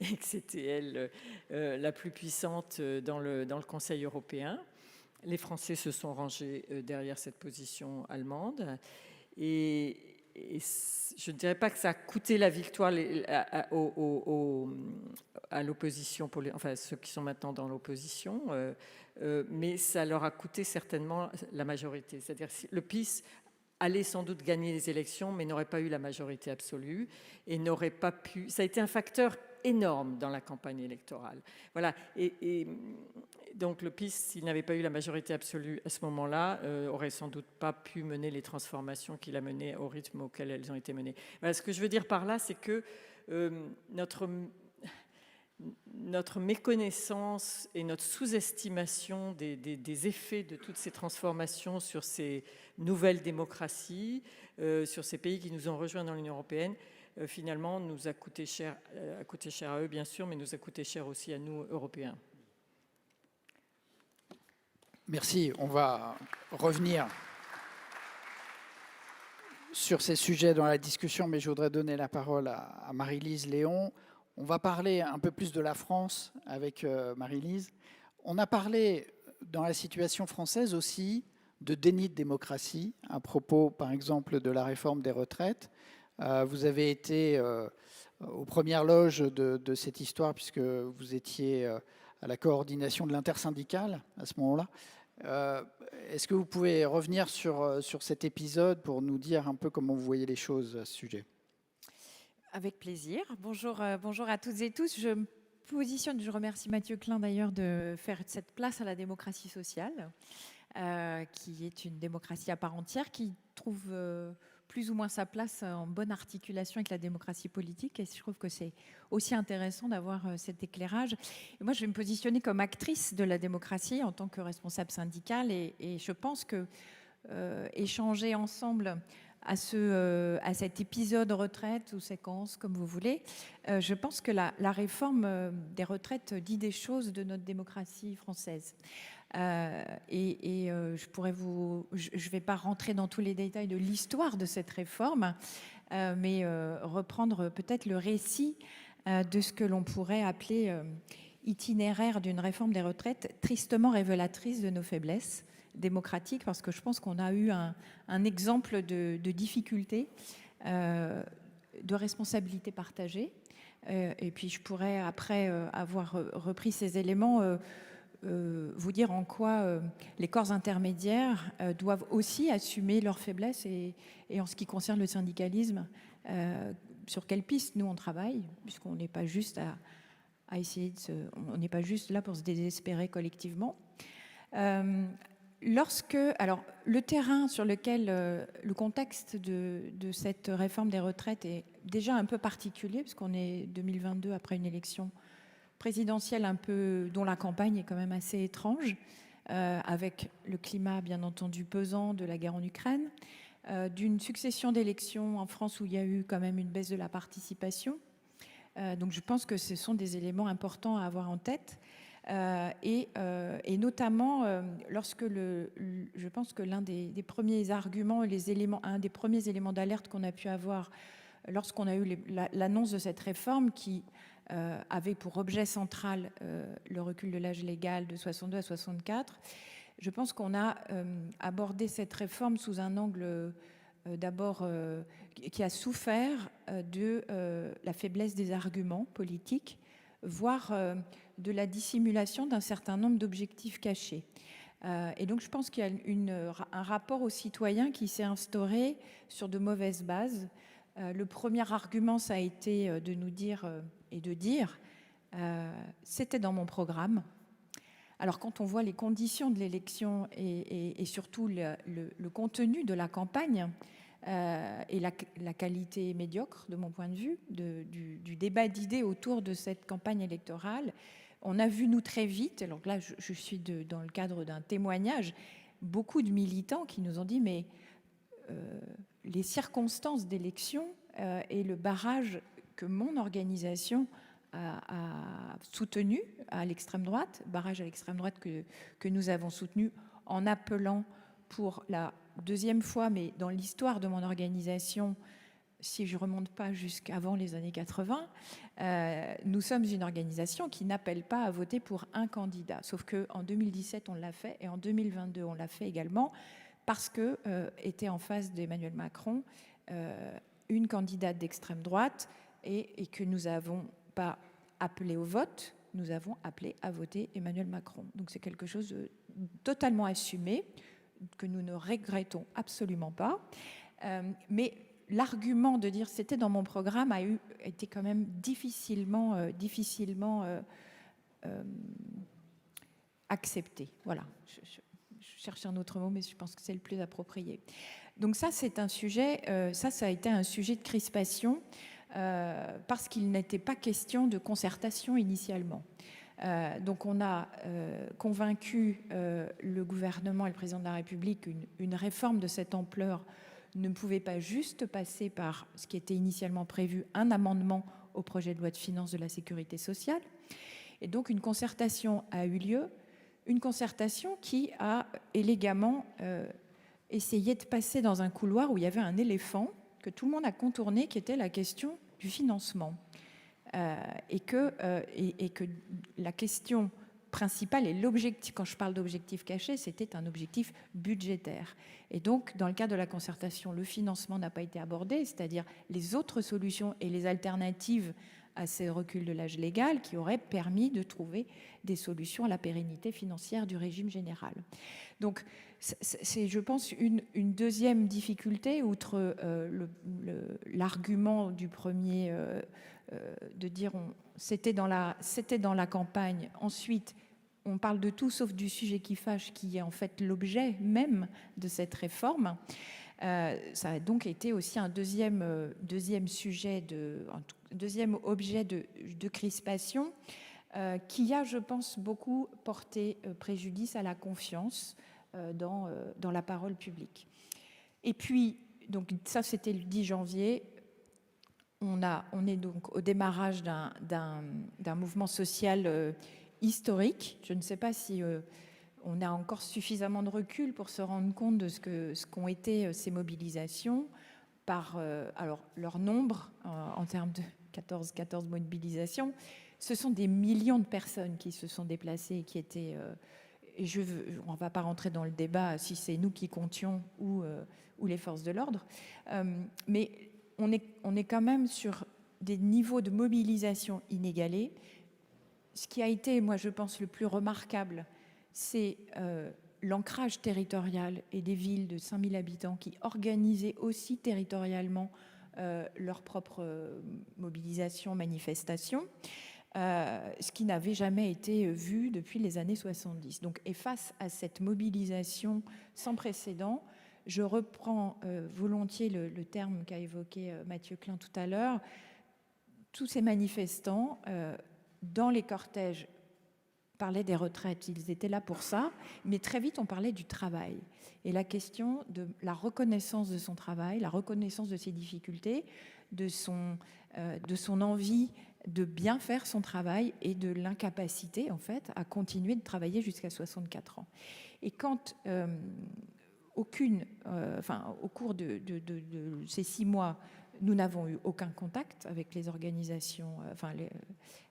S4: et que c'était elle la plus puissante dans le Conseil européen. Les Français se sont rangés derrière cette position allemande. Et je ne dirais pas que ça a coûté la victoire à l'opposition, enfin ceux qui sont maintenant dans l'opposition, mais ça leur a coûté certainement la majorité. C'est-à-dire que le PiS allait sans doute gagner les élections, mais n'aurait pas eu la majorité absolue et n'aurait pas pu. Ça a été un facteur énorme dans la campagne électorale. Voilà. Et donc le PiS, s'il n'avait pas eu la majorité absolue à ce moment-là, aurait sans doute pas pu mener les transformations qu'il a menées au rythme auquel elles ont été menées. Voilà, ce que je veux dire par là, c'est que notre méconnaissance et notre sous-estimation des effets de toutes ces transformations sur ces nouvelles démocraties, sur ces pays qui nous ont rejoints dans l'Union européenne, finalement nous a coûté cher à eux bien sûr, mais nous a coûté cher aussi à nous, Européens.
S1: Merci. On va revenir sur ces sujets dans la discussion, mais je voudrais donner la parole à Marie-Lise Léon. On va parler un peu plus de la France avec Marie-Lise. On a parlé dans la situation française aussi de déni de démocratie à propos, par exemple, de la réforme des retraites. Vous avez été aux premières loges de cette histoire puisque vous étiez à la coordination de l'intersyndicale à ce moment-là. Est-ce que vous pouvez revenir sur cet épisode pour nous dire un peu comment vous voyez les choses à ce sujet ?
S5: Avec plaisir. Bonjour à toutes et tous. Je me positionne, je remercie Mathieu Klein d'ailleurs de faire cette place à la démocratie sociale, qui est une démocratie à part entière, qui trouve plus ou moins sa place en bonne articulation avec la démocratie politique. Et je trouve que c'est aussi intéressant d'avoir cet éclairage. Et moi, je vais me positionner comme actrice de la démocratie en tant que responsable syndicale. Et je pense que échanger ensemble à cet épisode retraite ou séquence, comme vous voulez, je pense que la réforme des retraites dit des choses de notre démocratie française. Je vais pas rentrer dans tous les détails de l'histoire de cette réforme, mais reprendre peut-être le récit de ce que l'on pourrait appeler itinéraire d'une réforme des retraites tristement révélatrice de nos faiblesses démocratiques, parce que je pense qu'on a eu un exemple de difficulté, de responsabilité partagée. Et puis je pourrais, après avoir repris ces éléments, vous dire en quoi les corps intermédiaires doivent aussi assumer leurs faiblesses et en ce qui concerne le syndicalisme, sur quelle piste nous on travaille, puisqu'on n'est pas juste à essayer on n'est pas juste là pour se désespérer collectivement. Alors, le terrain sur lequel le contexte de cette réforme des retraites est déjà un peu particulier, puisqu'on est 2022 après une élection présidentielle dont la campagne est quand même assez étrange, avec le climat bien entendu pesant de la guerre en Ukraine, d'une succession d'élections en France où il y a eu quand même une baisse de la participation. Donc je pense que ce sont des éléments importants à avoir en tête. Et notamment lorsque je pense que l'un des premiers arguments, un des premiers éléments d'alerte qu'on a pu avoir lorsqu'on a eu l'annonce de cette réforme qui avait pour objet central le recul de l'âge légal de 62 à 64, je pense qu'on a abordé cette réforme sous un angle d'abord qui a souffert de la faiblesse des arguments politiques, voire de la dissimulation d'un certain nombre d'objectifs cachés. Et donc je pense qu'il y a un rapport aux citoyens qui s'est instauré sur de mauvaises bases, Le premier argument, ça a été de nous dire c'était dans mon programme. Alors quand on voit les conditions de l'élection et surtout le contenu de la campagne et la qualité médiocre, de mon point de vue, du débat d'idées autour de cette campagne électorale, on a vu, nous, très vite, alors là je suis dans le cadre d'un témoignage, beaucoup de militants qui nous ont dit mais les circonstances d'élection et le barrage que mon organisation a soutenu à l'extrême droite, barrage à l'extrême droite que nous avons soutenu en appelant pour la deuxième fois, mais dans l'histoire de mon organisation, si je ne remonte pas jusqu'avant les années 80, nous sommes une organisation qui n'appelle pas à voter pour un candidat. Sauf qu'en 2017, on l'a fait, et en 2022, on l'a fait également, parce que était en face d'Emmanuel Macron une candidate d'extrême droite et que nous n'avons pas appelé au vote, nous avons appelé à voter Emmanuel Macron. Donc c'est quelque chose de totalement assumé, que nous ne regrettons absolument pas. Mais l'argument de dire c'était dans mon programme a été quand même difficilement accepté. Voilà. Je cherche un autre mot, mais je pense que c'est le plus approprié. Donc ça, c'est un sujet, ça a été un sujet de crispation parce qu'il n'était pas question de concertation initialement. Donc on a convaincu le gouvernement et le président de la République qu'une réforme de cette ampleur ne pouvait pas juste passer par ce qui était initialement prévu, un amendement au projet de loi de finances de la sécurité sociale. Et donc une concertation a eu lieu, une concertation qui a élégamment essayé de passer dans un couloir où il y avait un éléphant que tout le monde a contourné, qui était la question du financement. Et que la question principale et l'objectif, quand je parle d'objectif caché, c'était un objectif budgétaire. Et donc, dans le cadre de la concertation, le financement n'a pas été abordé, c'est-à-dire les autres solutions et les alternatives à ces reculs de l'âge légal qui auraient permis de trouver des solutions à la pérennité financière du régime général. Donc, c'est, je pense, une deuxième difficulté, outre l'argument du premier, de dire c'était dans la campagne. Ensuite, on parle de tout sauf du sujet qui fâche, qui est en fait l'objet même de cette réforme. Ça a donc été aussi un deuxième sujet, un deuxième objet de crispation qui a, je pense, beaucoup porté préjudice à la confiance dans la parole publique. Et puis, donc ça c'était le 10 janvier, on est donc au démarrage d'un mouvement social historique. Je ne sais pas si on a encore suffisamment de recul pour se rendre compte de ce qu'ont été ces mobilisations par alors leur nombre en termes de 14 mobilisations. Ce sont des millions de personnes qui se sont déplacées et qui étaient... et on ne va pas rentrer dans le débat si c'est nous qui comptions ou les forces de l'ordre, mais on est quand même sur des niveaux de mobilisation inégalés. Ce qui a été, moi je pense, le plus remarquable, c'est l'ancrage territorial et des villes de 5000 habitants qui organisaient aussi territorialement leur propre mobilisation, manifestation, ce qui n'avait jamais été vu depuis les années 70. Donc, et face à cette mobilisation sans précédent, je reprends volontiers le terme qu'a évoqué Mathieu Klein tout à l'heure, tous ces manifestants, dans les cortèges, parlaient des retraites, ils étaient là pour ça, mais très vite on parlait du travail. Et la question de la reconnaissance de son travail, la reconnaissance de ses difficultés, de son envie de bien faire son travail et de l'incapacité, en fait, à continuer de travailler jusqu'à 64 ans. Et quand au cours de ces 6 mois, nous n'avons eu aucun contact avec les organisations,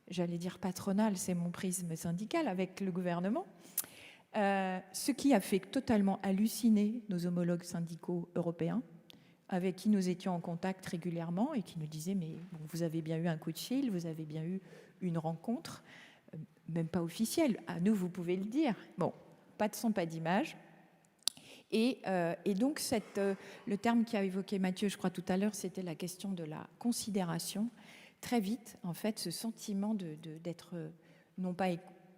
S5: j'allais dire patronales, c'est mon prisme syndical, avec le gouvernement, ce qui a fait totalement halluciner nos homologues syndicaux européens, avec qui nous étions en contact régulièrement et qui nous disaient « mais bon, vous avez bien eu un coup de fil, vous avez bien eu une rencontre, même pas officielle, à nous vous pouvez le dire ». Bon, pas de son, pas d'image. Et donc, le terme qu'a évoqué Mathieu, je crois, tout à l'heure, c'était la question de la considération. Très vite, en fait, ce sentiment d'être, non pas,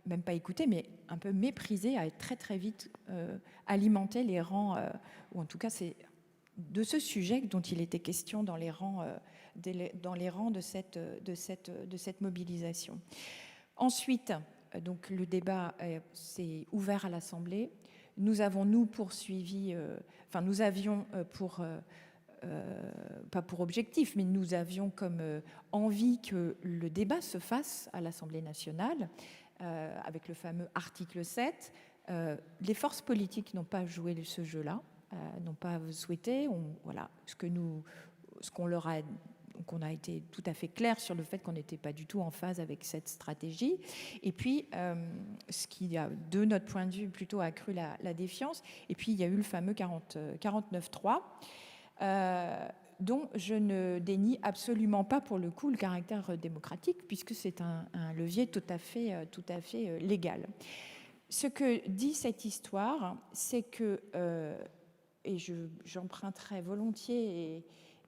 S5: même pas écouté, mais un peu méprisé, a très, très vite alimenté les rangs, ou en tout cas, c'est de ce sujet dont il était question dans les rangs, de cette mobilisation. Ensuite, donc, le débat s'est ouvert à l'Assemblée. Nous avons, poursuivi, nous avions pas pour objectif, mais nous avions comme envie que le débat se fasse à l'Assemblée nationale, avec le fameux article 7. Les forces politiques n'ont pas joué ce jeu-là, n'ont pas souhaité. Voilà, qu'on a été tout à fait clair sur le fait qu'on n'était pas du tout en phase avec cette stratégie. Et puis, ce qui a, de notre point de vue, plutôt accru la défiance. Et puis, il y a eu le fameux 49.3, dont je ne dénie absolument pas, pour le coup, le caractère démocratique, puisque c'est un levier tout à fait légal. Ce que dit cette histoire, c'est que, et j'emprunterai volontiers,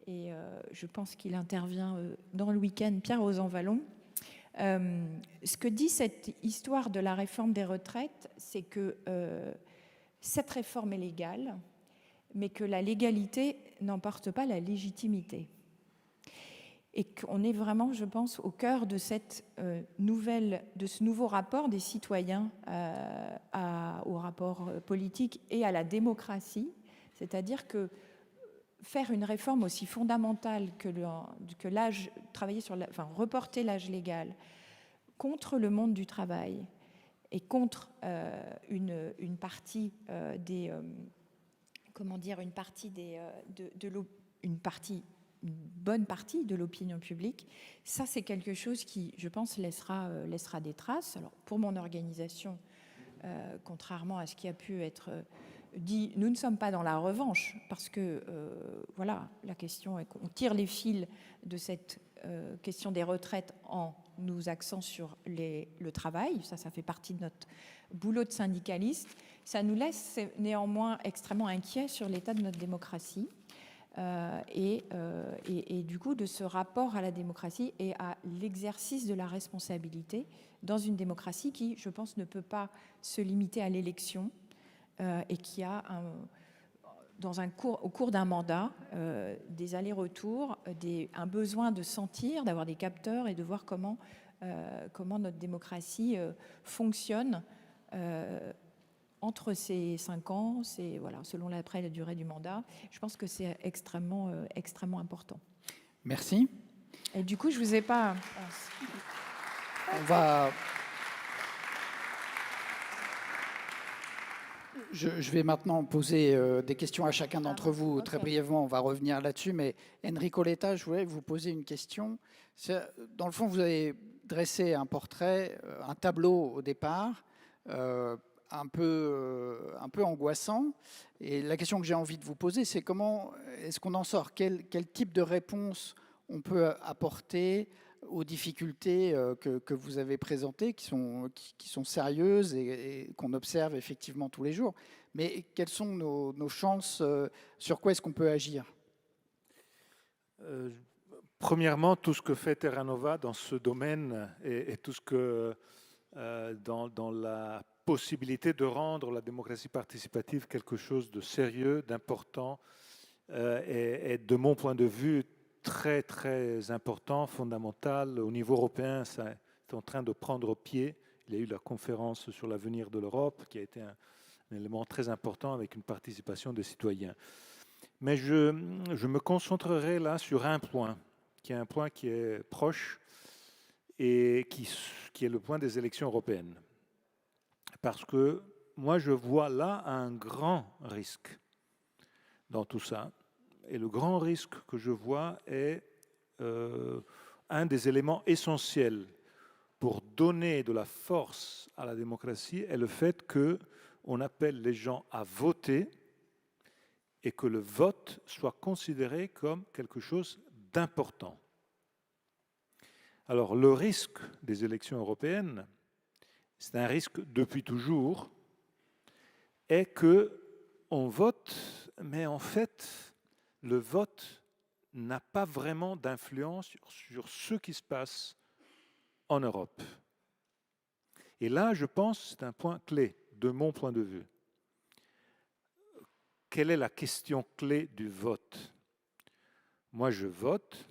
S5: et je pense qu'il intervient dans le week-end, Pierre Rosanvallon. Ce que dit cette histoire de la réforme des retraites, c'est que cette réforme est légale, mais que la légalité n'emporte pas la légitimité. Et qu'on est vraiment, je pense, au cœur de ce nouveau rapport des citoyens au rapport politique et à la démocratie. C'est-à-dire que faire une réforme aussi fondamentale que l'âge, reporter l'âge légal contre le monde du une bonne partie de l'opinion publique, ça c'est quelque chose qui, je pense, laissera des traces. Alors pour mon organisation, contrairement à ce qui a pu être dit, nous ne sommes pas dans la revanche, parce que voilà, la question est qu'on tire les fils de cette question des retraites en nous axant sur le travail. Ça fait partie de notre boulot de syndicaliste. Ça nous laisse néanmoins extrêmement inquiets sur l'état de notre démocratie et du coup de ce rapport à la démocratie et à l'exercice de la responsabilité dans une démocratie qui, je pense, ne peut pas se limiter à l'élection et qui a au cours d'un mandat des allers-retours, un besoin de sentir, d'avoir des capteurs et de voir comment notre démocratie fonctionne entre ces 5 ans, selon la durée du mandat. Je pense que c'est extrêmement important.
S1: Merci.
S5: Et du coup, je ne vous ai pas...
S1: Je vais maintenant poser des questions à chacun d'entre vous. Très brièvement, on va revenir là-dessus. Mais Enrico Letta, je voulais vous poser une question. Dans le fond, vous avez dressé un portrait, un tableau au départ, un peu angoissant. Et la question que j'ai envie de vous poser, c'est comment est-ce qu'on en sort ? Quel type de réponse on peut apporter aux difficultés que vous avez présentées, qui sont sérieuses et qu'on observe effectivement tous les jours. Mais quelles sont nos chances, sur quoi est-ce qu'on peut agir ?
S2: Premièrement, tout ce que fait Terra Nova dans ce domaine et tout ce que dans la possibilité de rendre la démocratie participative quelque chose de sérieux, d'important et de mon point de vue très très important, fondamental. Au niveau européen, ça est en train de prendre pied. Il y a eu la conférence sur l'avenir de l'Europe qui a été un élément très important avec une participation des citoyens. Mais je me concentrerai là sur un point qui est proche et qui est le point des élections européennes. Parce que moi, je vois là un grand risque dans tout ça. Et le grand risque que je vois est un des éléments essentiels pour donner de la force à la démocratie est le fait qu'on appelle les gens à voter et que le vote soit considéré comme quelque chose d'important. Alors le risque des élections européennes, c'est un risque depuis toujours, est qu'on on vote, mais en fait, le vote n'a pas vraiment d'influence sur ce qui se passe en Europe. Et là, je pense que c'est un point clé de mon point de vue. Quelle est la question clé du vote? Moi, je vote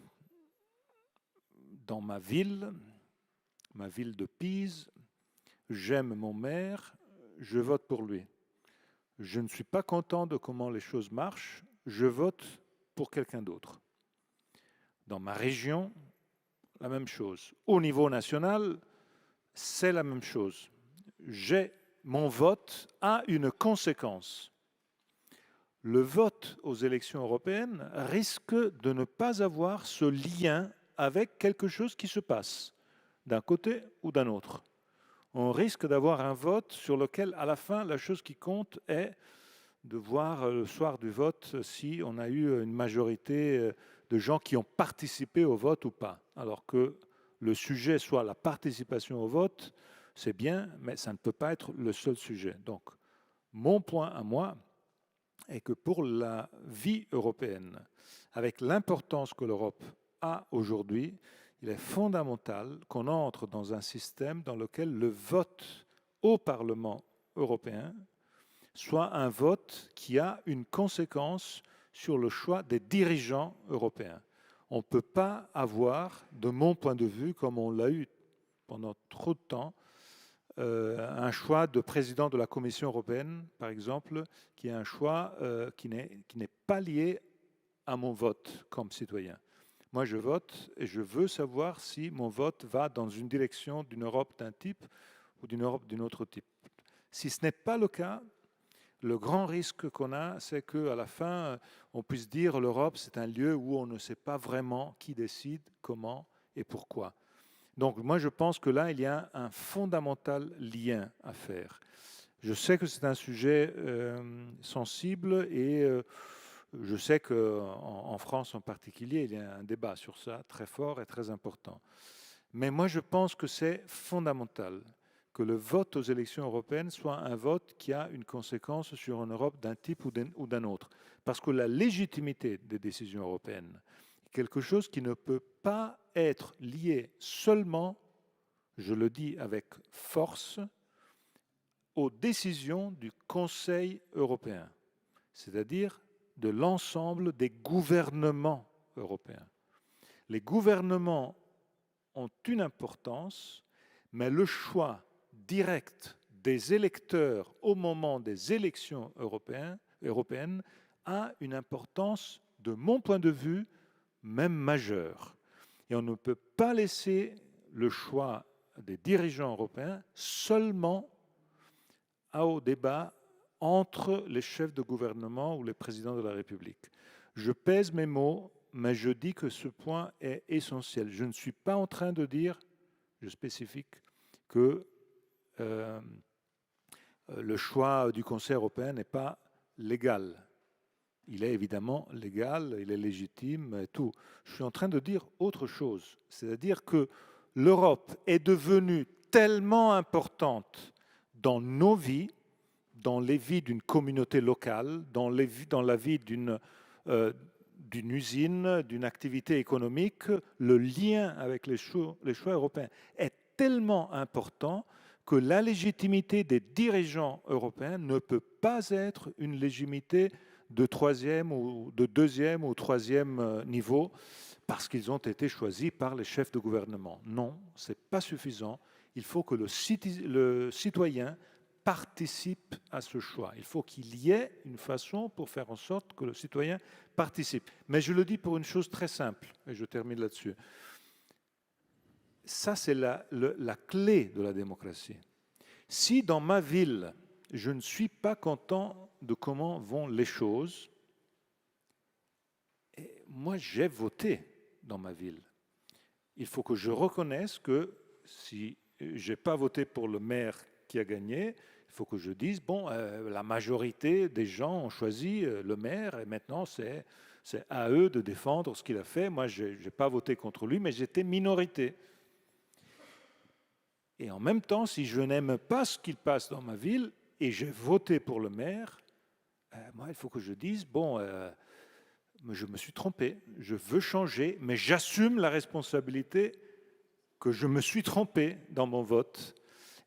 S2: dans ma ville de Pise. J'aime mon maire, je vote pour lui. Je ne suis pas content de comment les choses marchent, je vote pour quelqu'un d'autre. Dans ma région, la même chose. Au niveau national, c'est la même chose. Mon vote a une conséquence. Le vote aux élections européennes risque de ne pas avoir ce lien avec quelque chose qui se passe, d'un côté ou d'un autre. On risque d'avoir un vote sur lequel, à la fin, la chose qui compte est de voir le soir du vote si on a eu une majorité de gens qui ont participé au vote ou pas. Alors que le sujet soit la participation au vote, c'est bien, mais ça ne peut pas être le seul sujet. Donc, mon point à moi est que pour la vie européenne, avec l'importance que l'Europe a aujourd'hui, il est fondamental qu'on entre dans un système dans lequel le vote au Parlement européen soit un vote qui a une conséquence sur le choix des dirigeants européens. On ne peut pas avoir, de mon point de vue, comme on l'a eu pendant trop de temps, un choix de président de la Commission européenne, par exemple, qui est un choix qui n'est pas lié à mon vote comme citoyen. Moi, je vote et je veux savoir si mon vote va dans une direction d'une Europe d'un type ou d'une Europe d'un autre type. Si ce n'est pas le cas, le grand risque qu'on a, c'est qu'à la fin, on puisse dire l'Europe, c'est un lieu où on ne sait pas vraiment qui décide, comment et pourquoi. Donc moi, je pense que là, il y a un fondamental lien à faire. Je sais que c'est un sujet sensible et je sais qu'en France en particulier, il y a un débat sur ça très fort et très important. Mais moi, je pense que c'est fondamental que le vote aux élections européennes soit un vote qui a une conséquence sur une Europe d'un type ou d'un autre. Parce que la légitimité des décisions européennes est quelque chose qui ne peut pas être lié seulement, je le dis avec force, aux décisions du Conseil européen, c'est-à-dire de l'ensemble des gouvernements européens. Les gouvernements ont une importance, mais le choix direct des électeurs au moment des élections européennes a une importance, de mon point de vue, même majeure. Et on ne peut pas laisser le choix des dirigeants européens seulement au débat entre les chefs de gouvernement ou les présidents de la République. Je pèse mes mots, mais je dis que ce point est essentiel. Je ne suis pas en train de dire, je spécifie, que le choix du Conseil européen n'est pas légal. Il est évidemment légal, il est légitime et tout. Je suis en train de dire autre chose, c'est-à-dire que l'Europe est devenue tellement importante dans nos vies, dans les vies d'une communauté locale, dans la vie d'une usine, d'une activité économique, le lien avec les choix européens est tellement important que la légitimité des dirigeants européens ne peut pas être une légitimité de troisième ou de deuxième ou troisième niveau parce qu'ils ont été choisis par les chefs de gouvernement. Non, ce n'est pas suffisant. Il faut que le citoyen participe à ce choix. Il faut qu'il y ait une façon pour faire en sorte que le citoyen participe. Mais je le dis pour une chose très simple, et je termine là-dessus. Ça, c'est la clé de la démocratie. Si dans ma ville, je ne suis pas content de comment vont les choses, moi, j'ai voté dans ma ville. Il faut que je reconnaisse que si je n'ai pas voté pour le maire qui a gagné, il faut que je dise, bon, la majorité des gens ont choisi le maire et maintenant c'est à eux de défendre ce qu'il a fait. Moi, je n'ai pas voté contre lui, mais j'étais minorité. Et en même temps, si je n'aime pas ce qu'il passe dans ma ville et j'ai voté pour le maire, moi, il faut que je dise, bon, je me suis trompé, je veux changer, mais j'assume la responsabilité que je me suis trompé dans mon vote.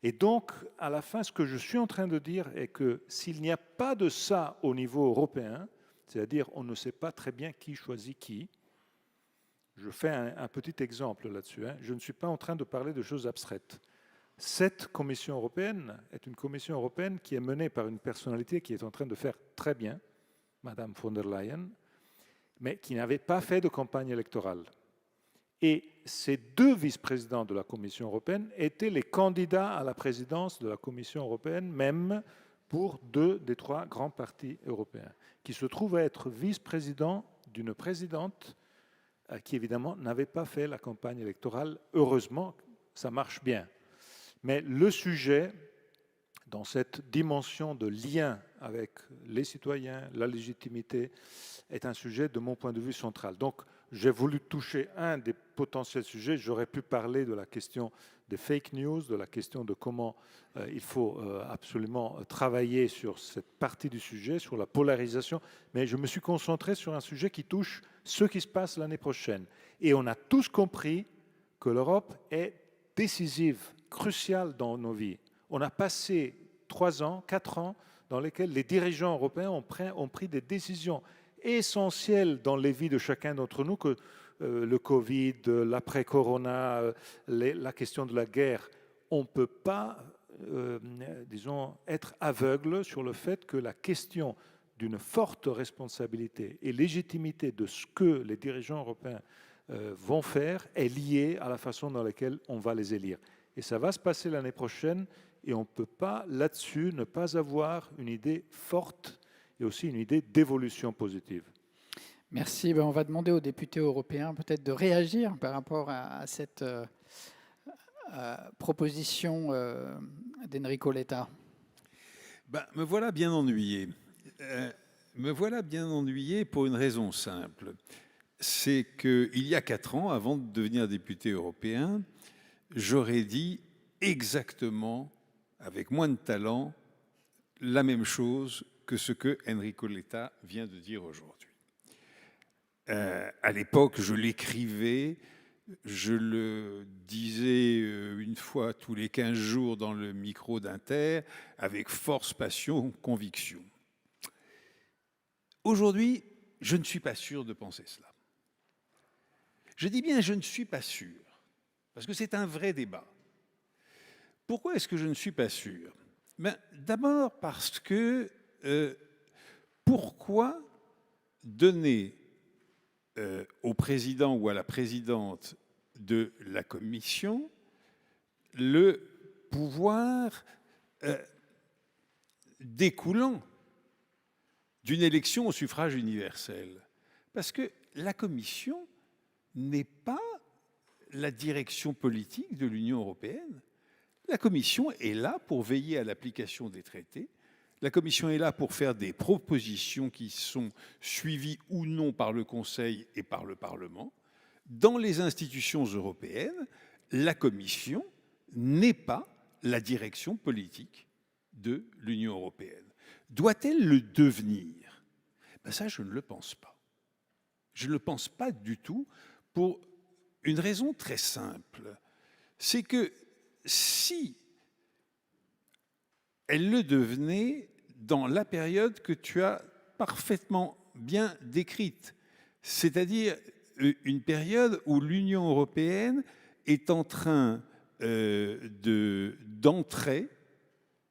S2: Et donc, à la fin, ce que je suis en train de dire est que s'il n'y a pas de ça au niveau européen, c'est-à-dire on ne sait pas très bien qui choisit qui, je fais un petit exemple là-dessus, hein. Je ne suis pas en train de parler de choses abstraites. Cette Commission européenne est une Commission européenne qui est menée par une personnalité qui est en train de faire très bien, Madame von der Leyen, mais qui n'avait pas fait de campagne électorale. Et ces deux vice-présidents de la Commission européenne étaient les candidats à la présidence de la Commission européenne, même pour 2 des 3 grands partis européens, qui se trouvent à être vice-présidents d'une présidente qui, évidemment, n'avait pas fait la campagne électorale. Heureusement, ça marche bien. Mais le sujet, dans cette dimension de lien avec les citoyens, la légitimité, est un sujet, de mon point de vue, central. Donc, j'ai voulu toucher un des potentiels sujets. J'aurais pu parler de la question des fake news, de la question de comment il faut absolument travailler sur cette partie du sujet, sur la polarisation. Mais je me suis concentré sur un sujet qui touche ce qui se passe l'année prochaine. Et on a tous compris que l'Europe est décisive, cruciale dans nos vies. On a passé 3 ans, 4 ans, dans lesquels les dirigeants européens ont pris des décisions essentielles dans les vies de chacun d'entre nous, que le Covid, l'après-corona, la question de la guerre. On ne peut pas, disons, être aveugle sur le fait que la question d'une forte responsabilité et légitimité de ce que les dirigeants européens vont faire est liée à la façon dans laquelle on va les élire. Et ça va se passer l'année prochaine, et on ne peut pas, là-dessus, ne pas avoir une idée forte et aussi une idée d'évolution positive.
S1: Merci. On va demander aux députés européens peut-être de réagir par rapport à cette proposition d'Enrico Letta.
S3: Me voilà bien ennuyé. Me voilà bien ennuyé pour une raison simple. C'est qu'il y a 4 ans, avant de devenir député européen, j'aurais dit exactement, avec moins de talent, la même chose que ce que Enrico Letta vient de dire aujourd'hui. À l'époque, je l'écrivais, je le disais une fois tous les 15 jours dans le micro d'Inter, avec force, passion, conviction. Aujourd'hui, je ne suis pas sûr de penser cela. Je dis bien je ne suis pas sûr, parce que c'est un vrai débat. Pourquoi est-ce que je ne suis pas sûr? D'abord parce que pourquoi donner au président ou à la présidente de la commission le pouvoir découlant d'une élection au suffrage universel? Parce que la commission n'est pas la direction politique de l'Union européenne. La Commission est là pour veiller à l'application des traités. La Commission est là pour faire des propositions qui sont suivies ou non par le Conseil et par le Parlement. Dans les institutions européennes, la Commission n'est pas la direction politique de l'Union européenne. Doit-elle le devenir? Ça, je ne le pense pas. Je ne le pense pas du tout, pour une raison très simple. C'est que si elle le devenait dans la période que tu as parfaitement bien décrite, c'est-à-dire une période où l'Union européenne est en train d'entrer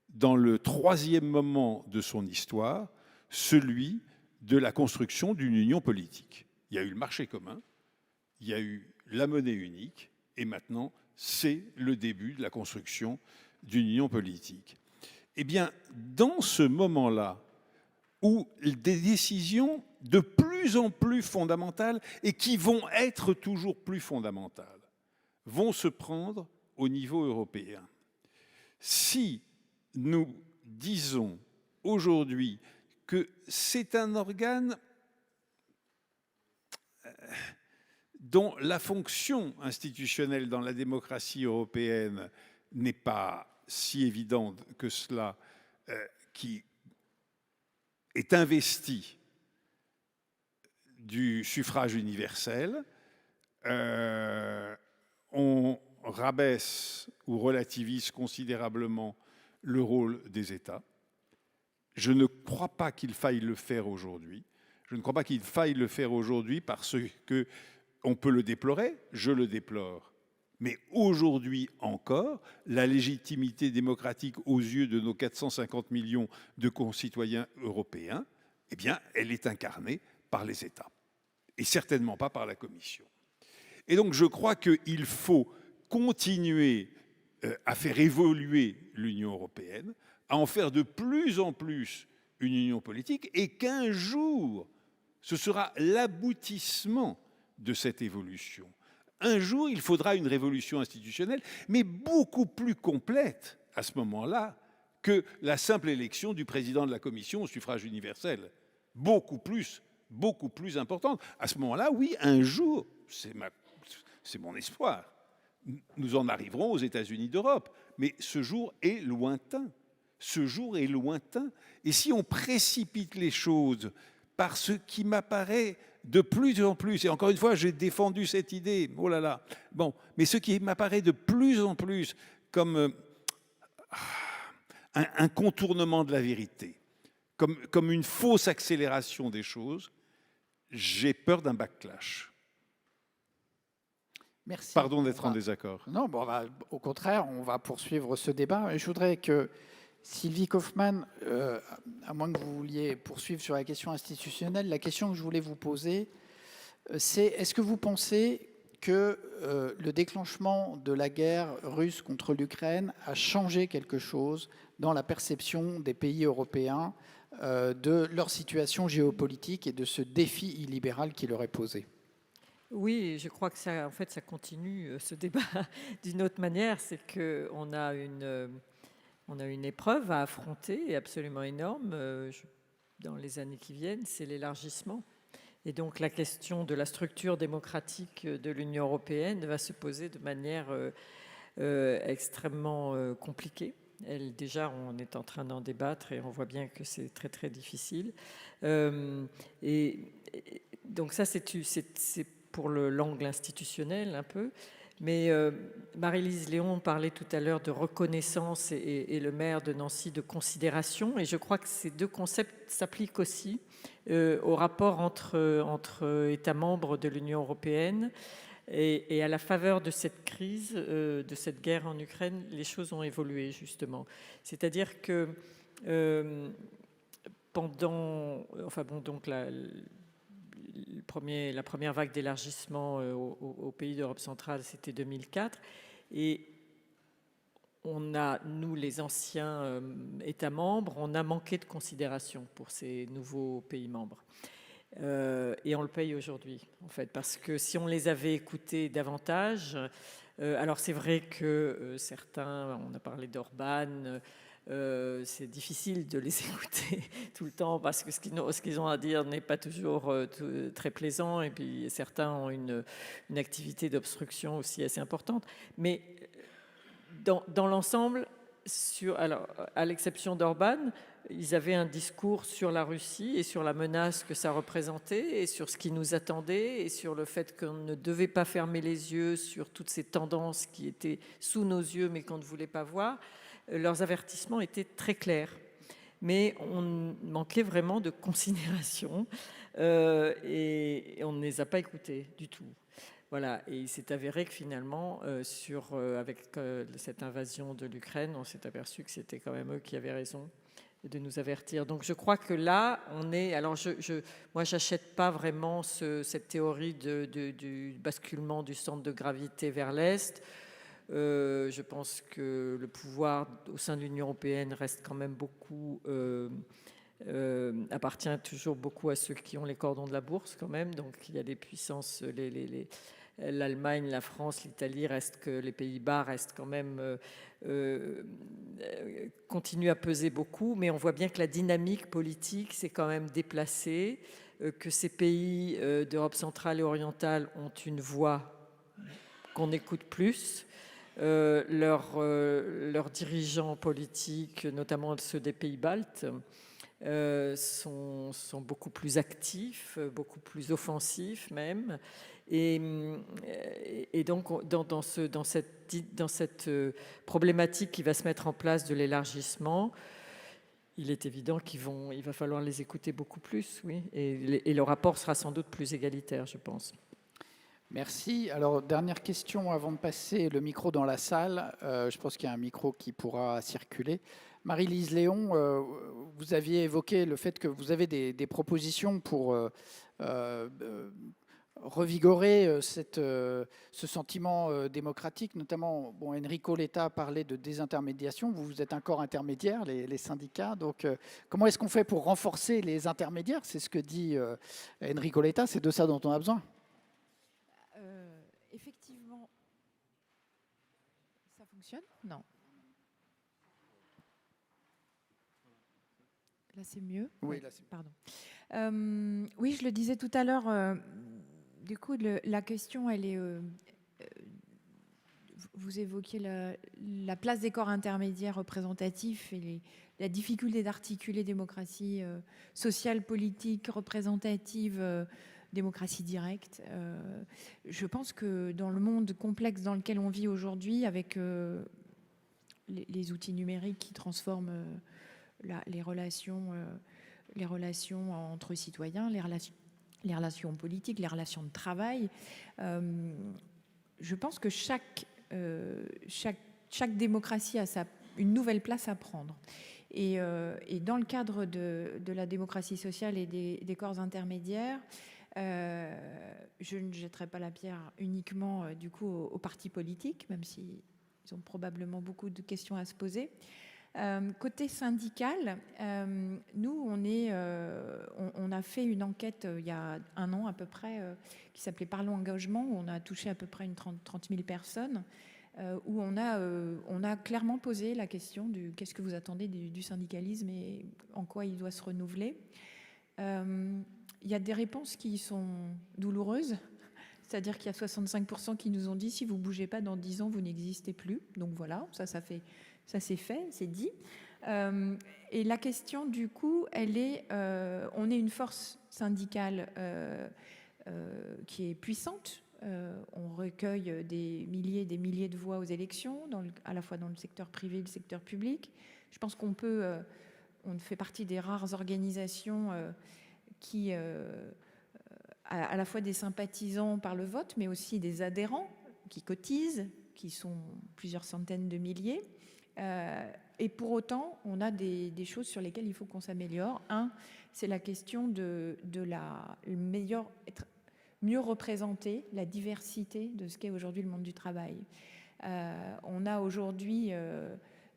S3: dans le 3e moment de son histoire, celui de la construction d'une union politique. Il y a eu le marché commun, il y a eu la monnaie unique, et maintenant, c'est le début de la construction d'une union politique. Eh bien, dans ce moment-là, où des décisions de plus en plus fondamentales, et qui vont être toujours plus fondamentales, vont se prendre au niveau européen. Si nous disons aujourd'hui que c'est un organe dont la fonction institutionnelle dans la démocratie européenne n'est pas si évidente que cela, qui est investi du suffrage universel, on rabaisse ou relativise considérablement le rôle des États. Je ne crois pas qu'il faille le faire aujourd'hui. Je ne crois pas qu'il faille le faire aujourd'hui parce qu'on peut le déplorer, je le déplore. Mais aujourd'hui encore, la légitimité démocratique aux yeux de nos 450 millions de concitoyens européens, eh bien, elle est incarnée par les États et certainement pas par la Commission. Et donc, je crois qu'il faut continuer à faire évoluer l'Union européenne, à en faire de plus en plus une union politique, et qu'un jour, ce sera l'aboutissement de cette évolution. Un jour, il faudra une révolution institutionnelle, mais beaucoup plus complète à ce moment-là que la simple élection du président de la Commission au suffrage universel. Beaucoup plus importante. À ce moment-là, oui, un jour, c'est mon espoir, nous en arriverons aux États-Unis d'Europe. Mais ce jour est lointain. Ce jour est lointain. Et si on précipite les choses par ce qui m'apparaît de plus en plus, et encore une fois, j'ai défendu cette idée, oh là là, bon, mais ce qui m'apparaît de plus en plus comme un contournement de la vérité, comme une fausse accélération des choses, j'ai peur d'un backlash.
S1: Merci.
S3: Pardon d'être en désaccord.
S1: Non, bon, au contraire, on va poursuivre ce débat. Et je voudrais que Sylvie Kaufmann, à moins que vous vouliez poursuivre sur la question institutionnelle, la question que je voulais vous poser, c'est est-ce que vous pensez que le déclenchement de la guerre russe contre l'Ukraine a changé quelque chose dans la perception des pays européens de leur situation géopolitique et de ce défi illibéral qui leur est posé?
S4: Oui, je crois que ça, en fait, ça continue ce débat d'une autre manière. C'est qu'on a une épreuve à affronter absolument énorme dans les années qui viennent, c'est l'élargissement. Et donc la question de la structure démocratique de l'Union européenne va se poser de manière extrêmement compliquée. Déjà, on est en train d'en débattre et on voit bien que c'est très très difficile. Et donc ça, c'est pour l'angle institutionnel un peu. Mais Marie-Lise Léon parlait tout à l'heure de reconnaissance et le maire de Nancy de considération. Et je crois que ces deux concepts s'appliquent aussi au rapport entre États membres de l'Union européenne. Et à la faveur de cette crise, de cette guerre en Ukraine, les choses ont évolué justement. C'est-à-dire que la première vague d'élargissement aux pays d'Europe centrale, c'était 2004. Et nous, les anciens États membres, on a manqué de considération pour ces nouveaux pays membres. Et on le paye aujourd'hui, en fait, parce que si on les avait écoutés davantage, alors c'est vrai que certains, on a parlé d'Orban, c'est difficile de les écouter tout le temps parce que ce qu'ils ont à dire n'est pas toujours très plaisant, et puis certains ont une activité d'obstruction aussi assez importante. Mais dans l'ensemble, à l'exception d'Orban, ils avaient un discours sur la Russie et sur la menace que ça représentait et sur ce qui nous attendait et sur le fait qu'on ne devait pas fermer les yeux sur toutes ces tendances qui étaient sous nos yeux mais qu'on ne voulait pas voir. Leurs avertissements étaient très clairs, mais on manquait vraiment de considération et on ne les a pas écoutés du tout. Voilà, et il s'est avéré que finalement, avec cette invasion de l'Ukraine, on s'est aperçu que c'était quand même eux qui avaient raison de nous avertir. Donc je crois que là, on est... Alors moi, j'achète pas vraiment cette théorie du basculement du centre de gravité vers l'Est. Je pense que le pouvoir au sein de l'Union européenne reste quand même appartient toujours beaucoup à ceux qui ont les cordons de la bourse quand même. Donc il y a des puissances, l'Allemagne, la France, l'Italie les Pays-Bas restent quand même continuent à peser beaucoup, mais on voit bien que la dynamique politique s'est quand même déplacée, que ces pays d'Europe centrale et orientale ont une voix qu'on écoute plus. Leurs dirigeants politiques, notamment ceux des pays baltes, sont beaucoup plus actifs, beaucoup plus offensifs même. Et donc, dans cette problématique qui va se mettre en place de l'élargissement, il est évident qu'il va falloir les écouter beaucoup plus, oui. Et le rapport sera sans doute plus égalitaire, je pense.
S1: Merci. Alors, dernière question avant de passer le micro dans la salle. Je pense qu'il y a un micro qui pourra circuler. Marie-Lise Léon, vous aviez évoqué le fait que vous avez des propositions pour revigorer ce sentiment démocratique. Notamment, Enrico Letta parlait de désintermédiation. Vous êtes un corps intermédiaire, les syndicats. Donc, comment est-ce qu'on fait pour renforcer les intermédiaires? C'est ce que dit Enrico Letta. C'est de ça dont on a besoin.
S5: Effectivement, ça fonctionne? Non. Là, c'est mieux?
S1: Oui, là, c'est mieux.
S5: Pardon. Oui, je le disais tout à l'heure. Du coup, la question, elle est... vous évoquiez la place des corps intermédiaires représentatifs et la difficulté d'articuler démocratie sociale, politique, représentative, démocratie directe. Je pense que dans le monde complexe dans lequel on vit aujourd'hui, avec les outils numériques qui transforment les relations entre citoyens, les relations politiques, les relations de travail, je pense que chaque démocratie a une nouvelle place à prendre. Et dans le cadre de la démocratie sociale et des corps intermédiaires, je ne jetterai pas la pierre uniquement du coup aux partis politiques, même s'ils ont probablement beaucoup de questions à se poser. Côté syndical, nous, on a fait une enquête il y a 1 an à peu près qui s'appelait Parlons engagement, où on a touché à peu près 30 000 personnes, où on a clairement posé la question du qu'est-ce que vous attendez du syndicalisme et en quoi il doit se renouveler. Il y a des réponses qui sont douloureuses, c'est-à-dire qu'il y a 65% qui nous ont dit si vous ne bougez pas dans 10 ans, vous n'existez plus. Donc voilà, ça c'est fait, c'est dit. Et la question, du coup, elle est, on est une force syndicale qui est puissante. On recueille des milliers de voix aux élections, à la fois dans le secteur privé et le secteur public. Je pense on fait partie des rares organisations qui, à la fois des sympathisants par le vote, mais aussi des adhérents qui cotisent, qui sont plusieurs centaines de milliers. Et pour autant, on a des choses sur lesquelles il faut qu'on s'améliore. C'est la question de mieux représenter la diversité de ce qu'est aujourd'hui le monde du travail. On a aujourd'hui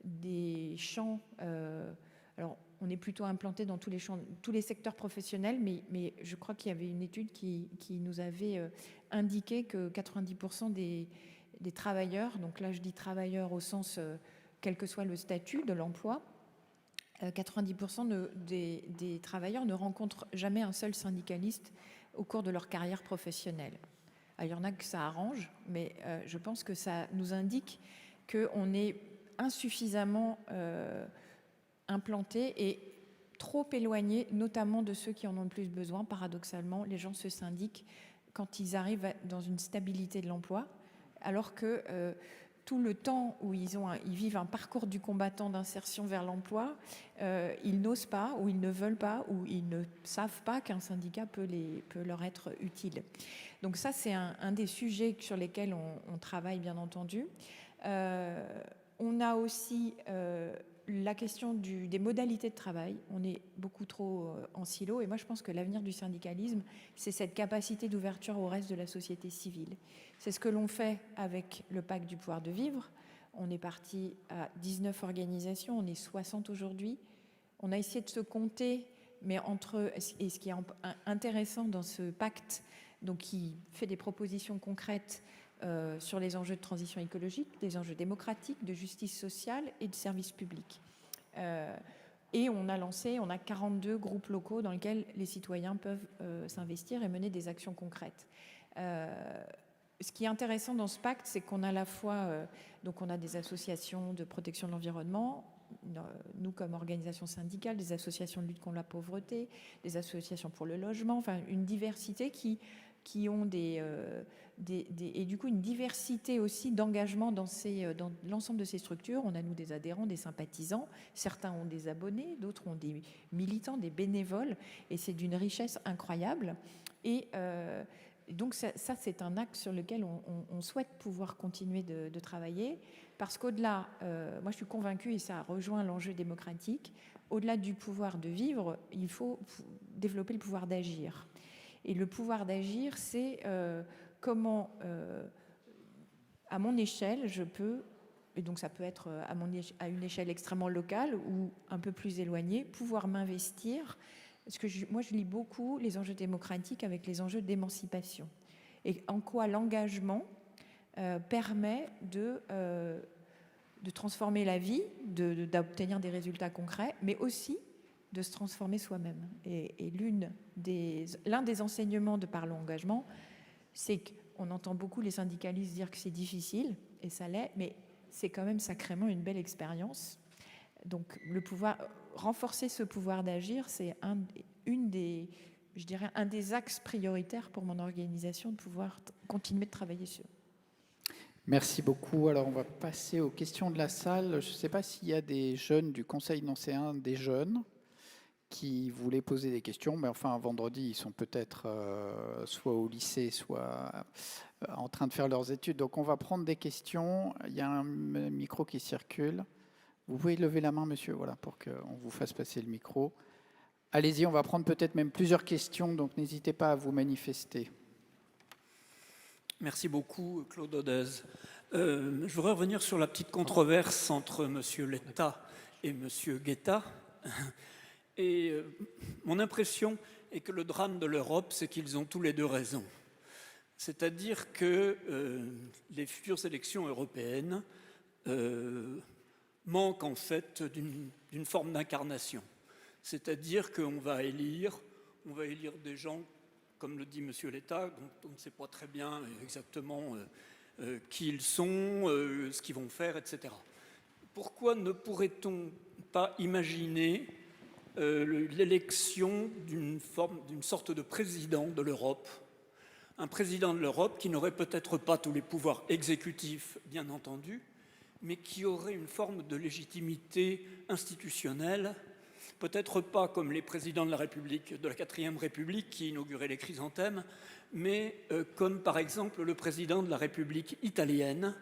S5: des champs... alors, on est plutôt implanté dans tous les secteurs professionnels, mais je crois qu'il y avait une étude qui nous avait indiqué que 90% des travailleurs, donc là je dis travailleurs au sens... quel que soit le statut de l'emploi, 90% des travailleurs ne rencontrent jamais un seul syndicaliste au cours de leur carrière professionnelle. Alors, il y en a que ça arrange, mais je pense que ça nous indique qu'on est insuffisamment implanté et trop éloigné, notamment de ceux qui en ont le plus besoin. Paradoxalement, les gens se syndiquent quand ils arrivent dans une stabilité de l'emploi, alors que... tout le temps où ils vivent un parcours du combattant d'insertion vers l'emploi, ils n'osent pas, ou ils ne veulent pas, ou ils ne savent pas qu'un syndicat peut leur être utile. Donc ça, c'est un des sujets sur lesquels on travaille, bien entendu. On a aussi la question des modalités de travail. On est beaucoup trop en silo, et moi je pense que l'avenir du syndicalisme, c'est cette capacité d'ouverture au reste de la société civile. C'est ce que l'on fait avec le pacte du pouvoir de vivre. On est parti à 19 organisations, on est 60 aujourd'hui. On a essayé de se compter, mais et ce qui est intéressant dans ce pacte, donc qui fait des propositions concrètes sur les enjeux de transition écologique, des enjeux démocratiques, de justice sociale et de services publics. Et on a 42 groupes locaux dans lesquels les citoyens peuvent s'investir et mener des actions concrètes. Ce qui est intéressant dans ce pacte, c'est qu'on a à la fois donc on a des associations de protection de l'environnement, nous comme organisation syndicale, des associations de lutte contre la pauvreté, des associations pour le logement, enfin une diversité qui ont et du coup une diversité aussi d'engagement dans l'ensemble de ces structures. On a nous des adhérents, des sympathisants, certains ont des abonnés, d'autres ont des militants, des bénévoles, et c'est d'une richesse incroyable. Et donc ça c'est un axe sur lequel on souhaite pouvoir continuer de travailler, parce qu'au-delà, moi je suis convaincue, et ça rejoint l'enjeu démocratique, au-delà du pouvoir de vivre, il faut développer le pouvoir d'agir. Et le pouvoir d'agir, c'est comment, à mon échelle, je peux, et donc ça peut être à une échelle extrêmement locale ou un peu plus éloignée, pouvoir m'investir. Parce que moi, je lis beaucoup les enjeux démocratiques avec les enjeux d'émancipation. Et en quoi l'engagement permet de transformer la vie, d'obtenir des résultats concrets, mais aussi de se transformer soi-même. Et l'un des enseignements de par l'engagement, c'est qu'on entend beaucoup les syndicalistes dire que c'est difficile, et ça l'est, mais c'est quand même sacrément une belle expérience. Donc renforcer ce pouvoir d'agir, c'est un des axes prioritaires pour mon organisation, de pouvoir continuer de travailler sur.
S1: Merci beaucoup. Alors, on va passer aux questions de la salle. Je ne sais pas s'il y a des jeunes du Conseil nancéen, des jeunes qui voulaient poser des questions, mais enfin, vendredi, ils sont peut-être soit au lycée, soit en train de faire leurs études. Donc, on va prendre des questions. Il y a un micro qui circule. Vous pouvez lever la main, monsieur, voilà, pour qu'on vous fasse passer le micro. Allez-y, on va prendre peut-être même plusieurs questions, donc n'hésitez pas à vous manifester.
S6: Merci beaucoup, Claude Odez. Je voudrais revenir sur la petite controverse entre M. Letta et M. Guetta. Et mon impression est que le drame de l'Europe, c'est qu'ils ont tous les deux raison. C'est-à-dire que les futures élections européennes manquent en fait d'une forme d'incarnation. C'est-à-dire qu'on va élire des gens, comme le dit M. Letta, dont on ne sait pas très bien exactement qui ils sont, ce qu'ils vont faire, etc. Pourquoi ne pourrait-on pas imaginer l'élection d'une sorte de président de l'Europe, un président de l'Europe qui n'aurait peut-être pas tous les pouvoirs exécutifs, bien entendu, mais qui aurait une forme de légitimité institutionnelle, peut-être pas comme les présidents de la République, de la 4e République qui inauguraient les chrysanthèmes, mais comme par exemple le président de la République italienne,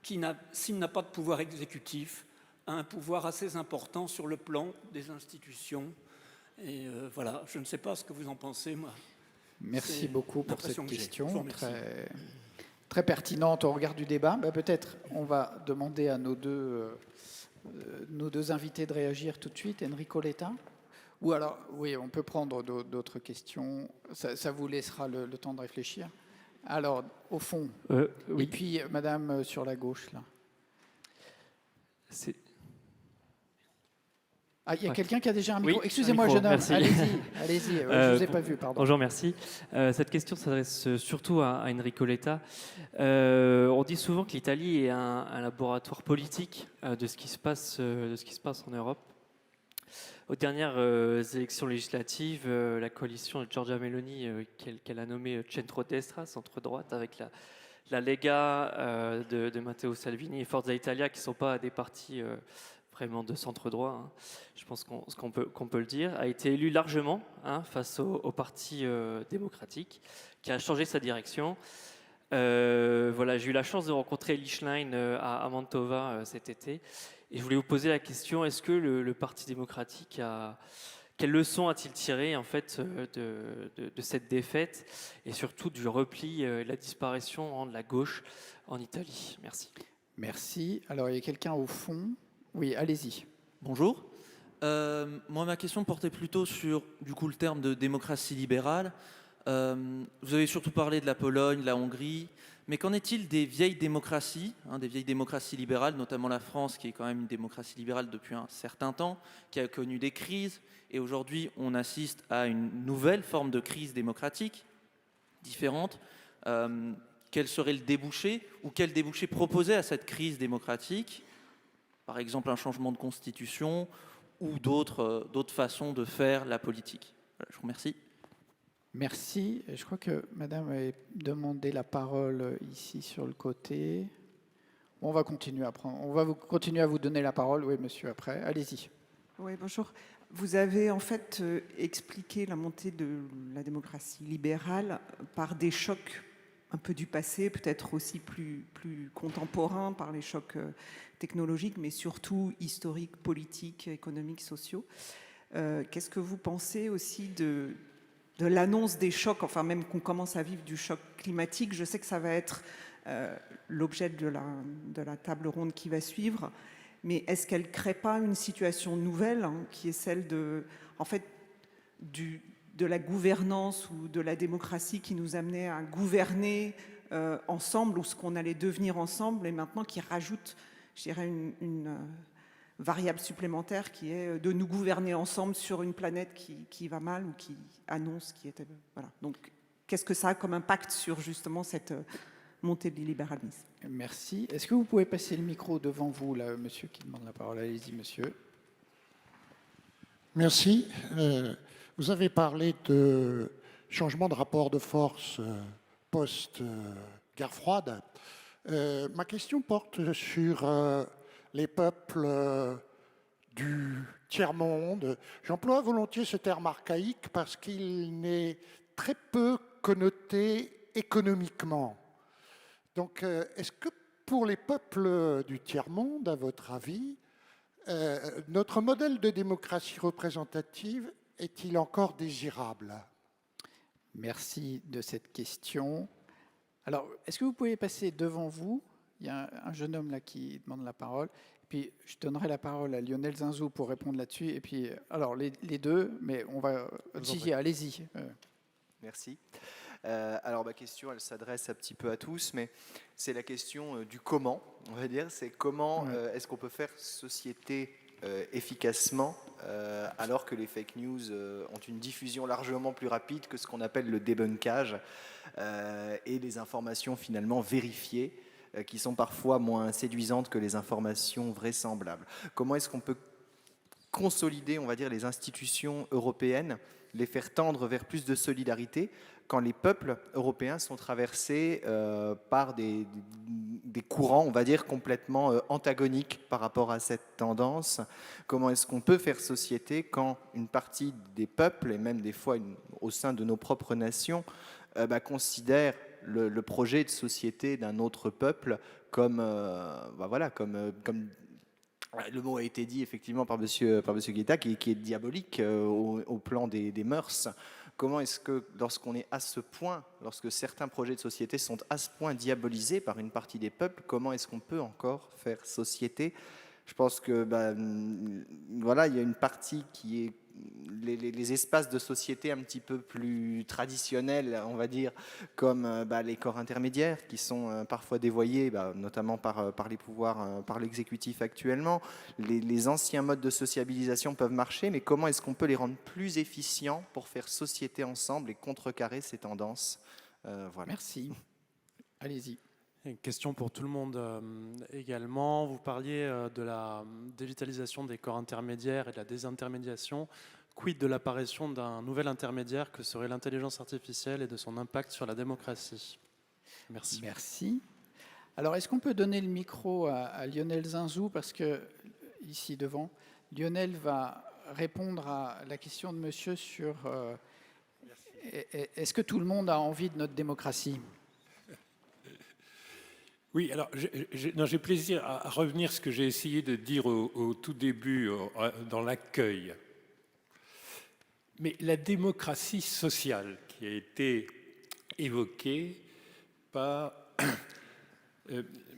S6: qui, s'il n'a pas de pouvoir exécutif, a un pouvoir assez important sur le plan des institutions. Et voilà, je ne sais pas ce que vous en pensez, moi.
S1: Merci beaucoup pour cette question très, très pertinente au regard du débat. Peut-être on va demander à nos deux invités de réagir tout de suite. Enrico Letta. Ou alors, oui, on peut prendre d'autres questions. Ça vous laissera le temps de réfléchir. Alors, au fond. Oui. Et puis, madame sur la gauche, là. Ah, il y a quelqu'un qui a déjà un micro.
S7: Oui,
S1: excusez-moi, jeune homme. Allez-y. Je ne vous ai pas vu, pardon.
S7: Bonjour, merci. Cette question s'adresse surtout à Enrico Letta. On dit souvent que l'Italie est un laboratoire politique de ce qui se passe en Europe. Aux dernières élections législatives, la coalition de Giorgia Meloni, qu'elle a nommée Centrodestra, centre-droite, avec la Lega de Matteo Salvini et Forza Italia, qui ne sont pas des partis vraiment de centre-droit, hein. Je pense qu'on peut le dire, a été élu largement face au parti démocratique, qui a changé sa direction. Voilà, j'ai eu la chance de rencontrer Elly Schlein à Mantova cet été, et je voulais vous poser la question, est-ce que le Parti démocratique quelle leçon a-t-il tiré en fait de cette défaite et surtout du repli et la disparition de la gauche en Italie? Merci.
S1: Merci. Alors, il y a quelqu'un au fond. Oui, allez-y.
S8: Bonjour. Moi, ma question portait plutôt sur le terme de démocratie libérale. Vous avez surtout parlé de la Pologne, la Hongrie, mais qu'en est-il des vieilles démocraties, des vieilles démocraties libérales, notamment la France, qui est quand même une démocratie libérale depuis un certain temps, qui a connu des crises, et aujourd'hui on assiste à une nouvelle forme de crise démocratique, différente. Quel serait le débouché, ou quel débouché proposer à cette crise démocratique? par exemple un changement de constitution ou d'autres façons de faire la politique. Voilà, je vous remercie.
S1: Merci. Je crois que Madame avait demandé la parole ici sur le côté. On va continuer à prendre. On va continuer à vous donner la parole. Oui, monsieur, après. Allez-y.
S9: Oui, bonjour. Vous avez en fait expliqué la montée de la démocratie libérale par des chocs un peu du passé, peut-être aussi plus contemporains, par les chocs technologiques, mais surtout historiques, politiques, économiques, sociaux. Qu'est-ce que vous pensez aussi de l'annonce des chocs, enfin même qu'on commence à vivre du choc climatique? Je sais que ça va être l'objet de la table ronde qui va suivre. Mais est-ce qu'elle ne crée pas une situation nouvelle, qui est celle de la gouvernance ou de la démocratie qui nous amenait à gouverner ensemble, ou ce qu'on allait devenir ensemble, et maintenant qui rajoute, je dirais, une variable supplémentaire qui est de nous gouverner ensemble sur une planète qui va mal ou qui annonce qui était... Voilà. Donc, qu'est-ce que ça a comme impact sur justement cette montée du libéralisme?
S1: Merci. Est-ce que vous pouvez passer le micro devant vous, là, monsieur qui demande la parole? Allez-y, monsieur.
S10: Merci. Vous avez parlé de changement de rapport de force post-guerre froide. Ma question porte sur les peuples du tiers-monde. J'emploie volontiers ce terme archaïque parce qu'il n'est très peu connoté économiquement. Donc, est-ce que pour les peuples du tiers-monde, à votre avis, notre modèle de démocratie représentative est-il encore désirable?
S1: Merci de cette question. Alors, est-ce que vous pouvez passer devant vous? Il y a un jeune homme là qui demande la parole. Et puis, je donnerai la parole à Lionel Zinzou pour répondre là-dessus. Et puis, alors, les deux, mais on va... Si, allez-y.
S11: Merci. Alors ma question, elle s'adresse un petit peu à tous, mais c'est la question du comment, on va dire. C'est comment est-ce qu'on peut faire société efficacement alors que les fake news ont une diffusion largement plus rapide que ce qu'on appelle le débunkage et les informations finalement vérifiées qui sont parfois moins séduisantes que les informations vraisemblables. Comment est-ce qu'on peut consolider, on va dire, les institutions européennes, les faire tendre vers plus de solidarité quand les peuples européens sont traversés par des courants, on va dire, complètement antagoniques par rapport à cette tendance? Comment est-ce qu'on peut faire société quand une partie des peuples, et même des fois au sein de nos propres nations, considèrent le projet de société d'un autre peuple comme, comme le mot a été dit effectivement par monsieur Guetta, qui est diabolique au plan des mœurs. Comment est-ce que lorsqu'on est à ce point, lorsque certains projets de société sont à ce point diabolisés par une partie des peuples, comment est-ce qu'on peut encore faire société? Je pense que voilà, il y a une partie qui est les espaces de société un petit peu plus traditionnels, on va dire, comme les corps intermédiaires qui sont parfois dévoyés, notamment par les pouvoirs, par l'exécutif actuellement. Les anciens modes de sociabilisation peuvent marcher, mais comment est-ce qu'on peut les rendre plus efficients pour faire société ensemble et contrecarrer ces tendances? Voilà.
S1: Merci. Allez-y.
S12: Une question pour tout le monde également. Vous parliez de la dévitalisation des corps intermédiaires et de la désintermédiation. Quid de l'apparition d'un nouvel intermédiaire que serait l'intelligence artificielle et de son impact sur la démocratie? Merci.
S1: Merci. Alors, est-ce qu'on peut donner le micro à Lionel Zinzou? Parce que, ici devant, Lionel va répondre à la question de monsieur sur est-ce que tout le monde a envie de notre démocratie?
S13: Oui, alors j'ai plaisir à revenir à ce que j'ai essayé de dire au tout début, dans l'accueil. Mais la démocratie sociale qui a été évoquée par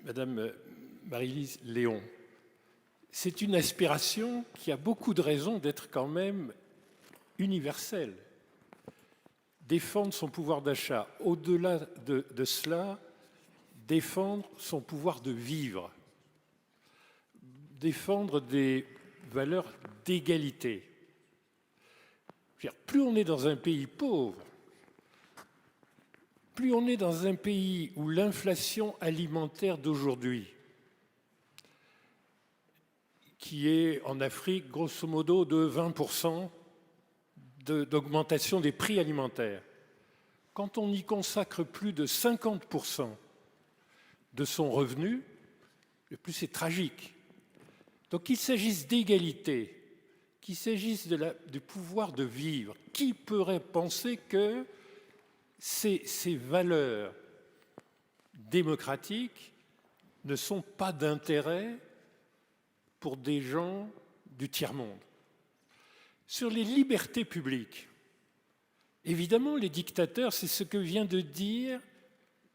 S13: Madame Marie-Lise Léon, c'est une aspiration qui a beaucoup de raisons d'être quand même universelle. Défendre son pouvoir d'achat, au-delà de cela, défendre son pouvoir de vivre, défendre des valeurs d'égalité. Plus on est dans un pays pauvre, plus on est dans un pays où l'inflation alimentaire d'aujourd'hui qui est en Afrique grosso modo de 20% d'augmentation des prix alimentaires. Quand on y consacre plus de 50% de son revenu, le plus c'est tragique. Donc qu'il s'agisse d'égalité, qu'il s'agisse du pouvoir de vivre, qui pourrait penser que ces valeurs démocratiques ne sont pas d'intérêt pour des gens du tiers-monde? Sur les libertés publiques, évidemment, les dictateurs, c'est ce que vient de dire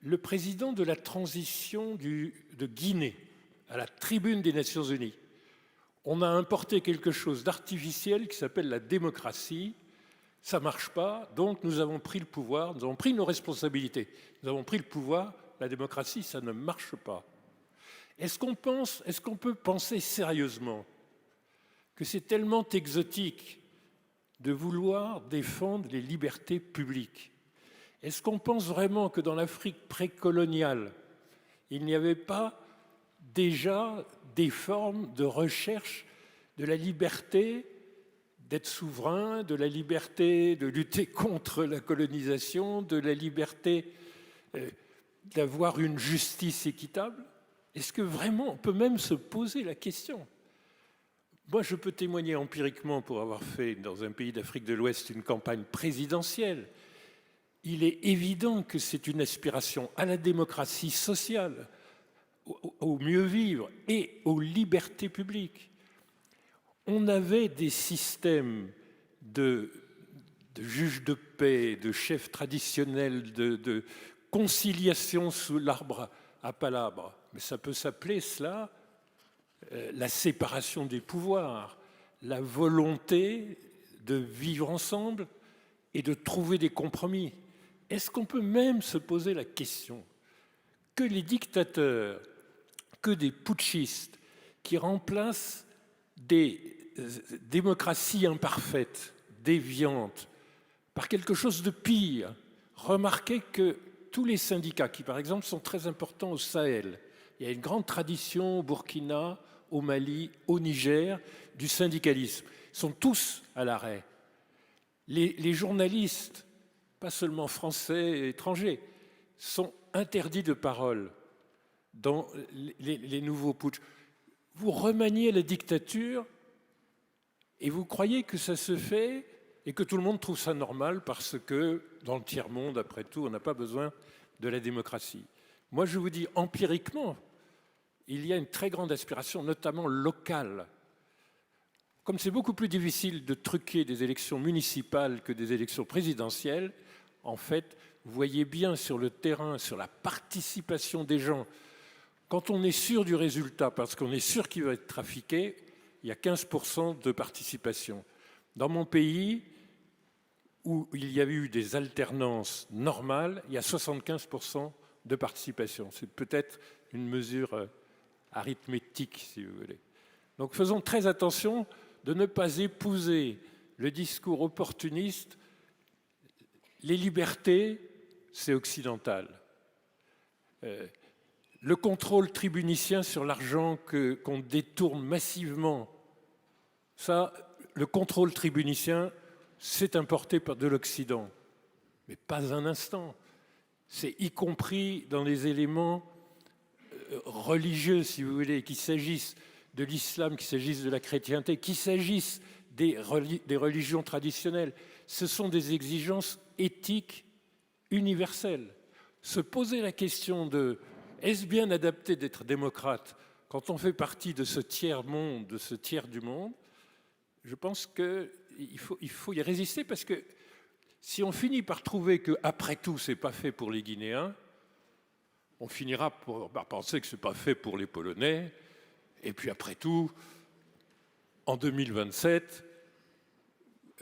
S13: le président de la transition de Guinée à la tribune des Nations Unies. On a importé quelque chose d'artificiel qui s'appelle la démocratie. Ça ne marche pas, donc nous avons pris le pouvoir, nous avons pris nos responsabilités. Nous avons pris le pouvoir, la démocratie, ça ne marche pas. Est-ce qu'on peut penser sérieusement que c'est tellement exotique de vouloir défendre les libertés publiques? Est-ce qu'on pense vraiment que dans l'Afrique précoloniale, il n'y avait pas déjà des formes de recherche de la liberté d'être souverain, de la liberté de lutter contre la colonisation, de la liberté d'avoir une justice équitable? Est-ce que vraiment on peut même se poser la question? Moi, je peux témoigner empiriquement pour avoir fait dans un pays d'Afrique de l'Ouest une campagne présidentielle. Il est évident que c'est une aspiration à la démocratie sociale, au mieux vivre et aux libertés publiques. On avait des systèmes de juges de paix, de chefs traditionnels, de conciliation sous l'arbre à palabres. Mais ça peut s'appeler cela la séparation des pouvoirs, la volonté de vivre ensemble et de trouver des compromis. Est-ce qu'on peut même se poser la question que les dictateurs, que des putschistes qui remplacent des démocraties imparfaites, déviantes, par quelque chose de pire? Remarquez que tous les syndicats, qui par exemple sont très importants au Sahel, il y a une grande tradition au Burkina, au Mali, au Niger, du syndicalisme, sont tous à l'arrêt. Les journalistes, pas seulement français et étrangers, sont interdits de parole dans les nouveaux putschs. Vous remaniez la dictature et vous croyez que ça se fait et que tout le monde trouve ça normal parce que dans le tiers-monde, après tout, on n'a pas besoin de la démocratie. Moi, je vous dis empiriquement, il y a une très grande aspiration, notamment locale. Comme c'est beaucoup plus difficile de truquer des élections municipales que des élections présidentielles, en fait, vous voyez bien sur le terrain, sur la participation des gens, quand on est sûr du résultat, parce qu'on est sûr qu'il va être trafiqué, il y a 15% de participation. Dans mon pays, où il y a eu des alternances normales, il y a 75% de participation. C'est peut-être une mesure arithmétique, si vous voulez. Donc faisons très attention de ne pas épouser le discours opportuniste. Les libertés, c'est occidental. Le contrôle tribunicien sur l'argent qu'on détourne massivement, ça, le contrôle tribunicien, c'est importé de l'Occident. Mais pas un instant. C'est y compris dans les éléments religieux, si vous voulez, qu'il s'agisse de l'islam, qu'il s'agisse de la chrétienté, qu'il s'agisse des religions traditionnelles. Ce sont des exigences éthiques universelles. Se poser la question de est-ce bien adapté d'être démocrate quand on fait partie de ce tiers-monde, de ce tiers du monde, je pense qu'il faut y résister parce que si on finit par trouver qu'après tout, ce n'est pas fait pour les Guinéens, on finira par penser que ce n'est pas fait pour les Polonais. Et puis après tout, en 2027,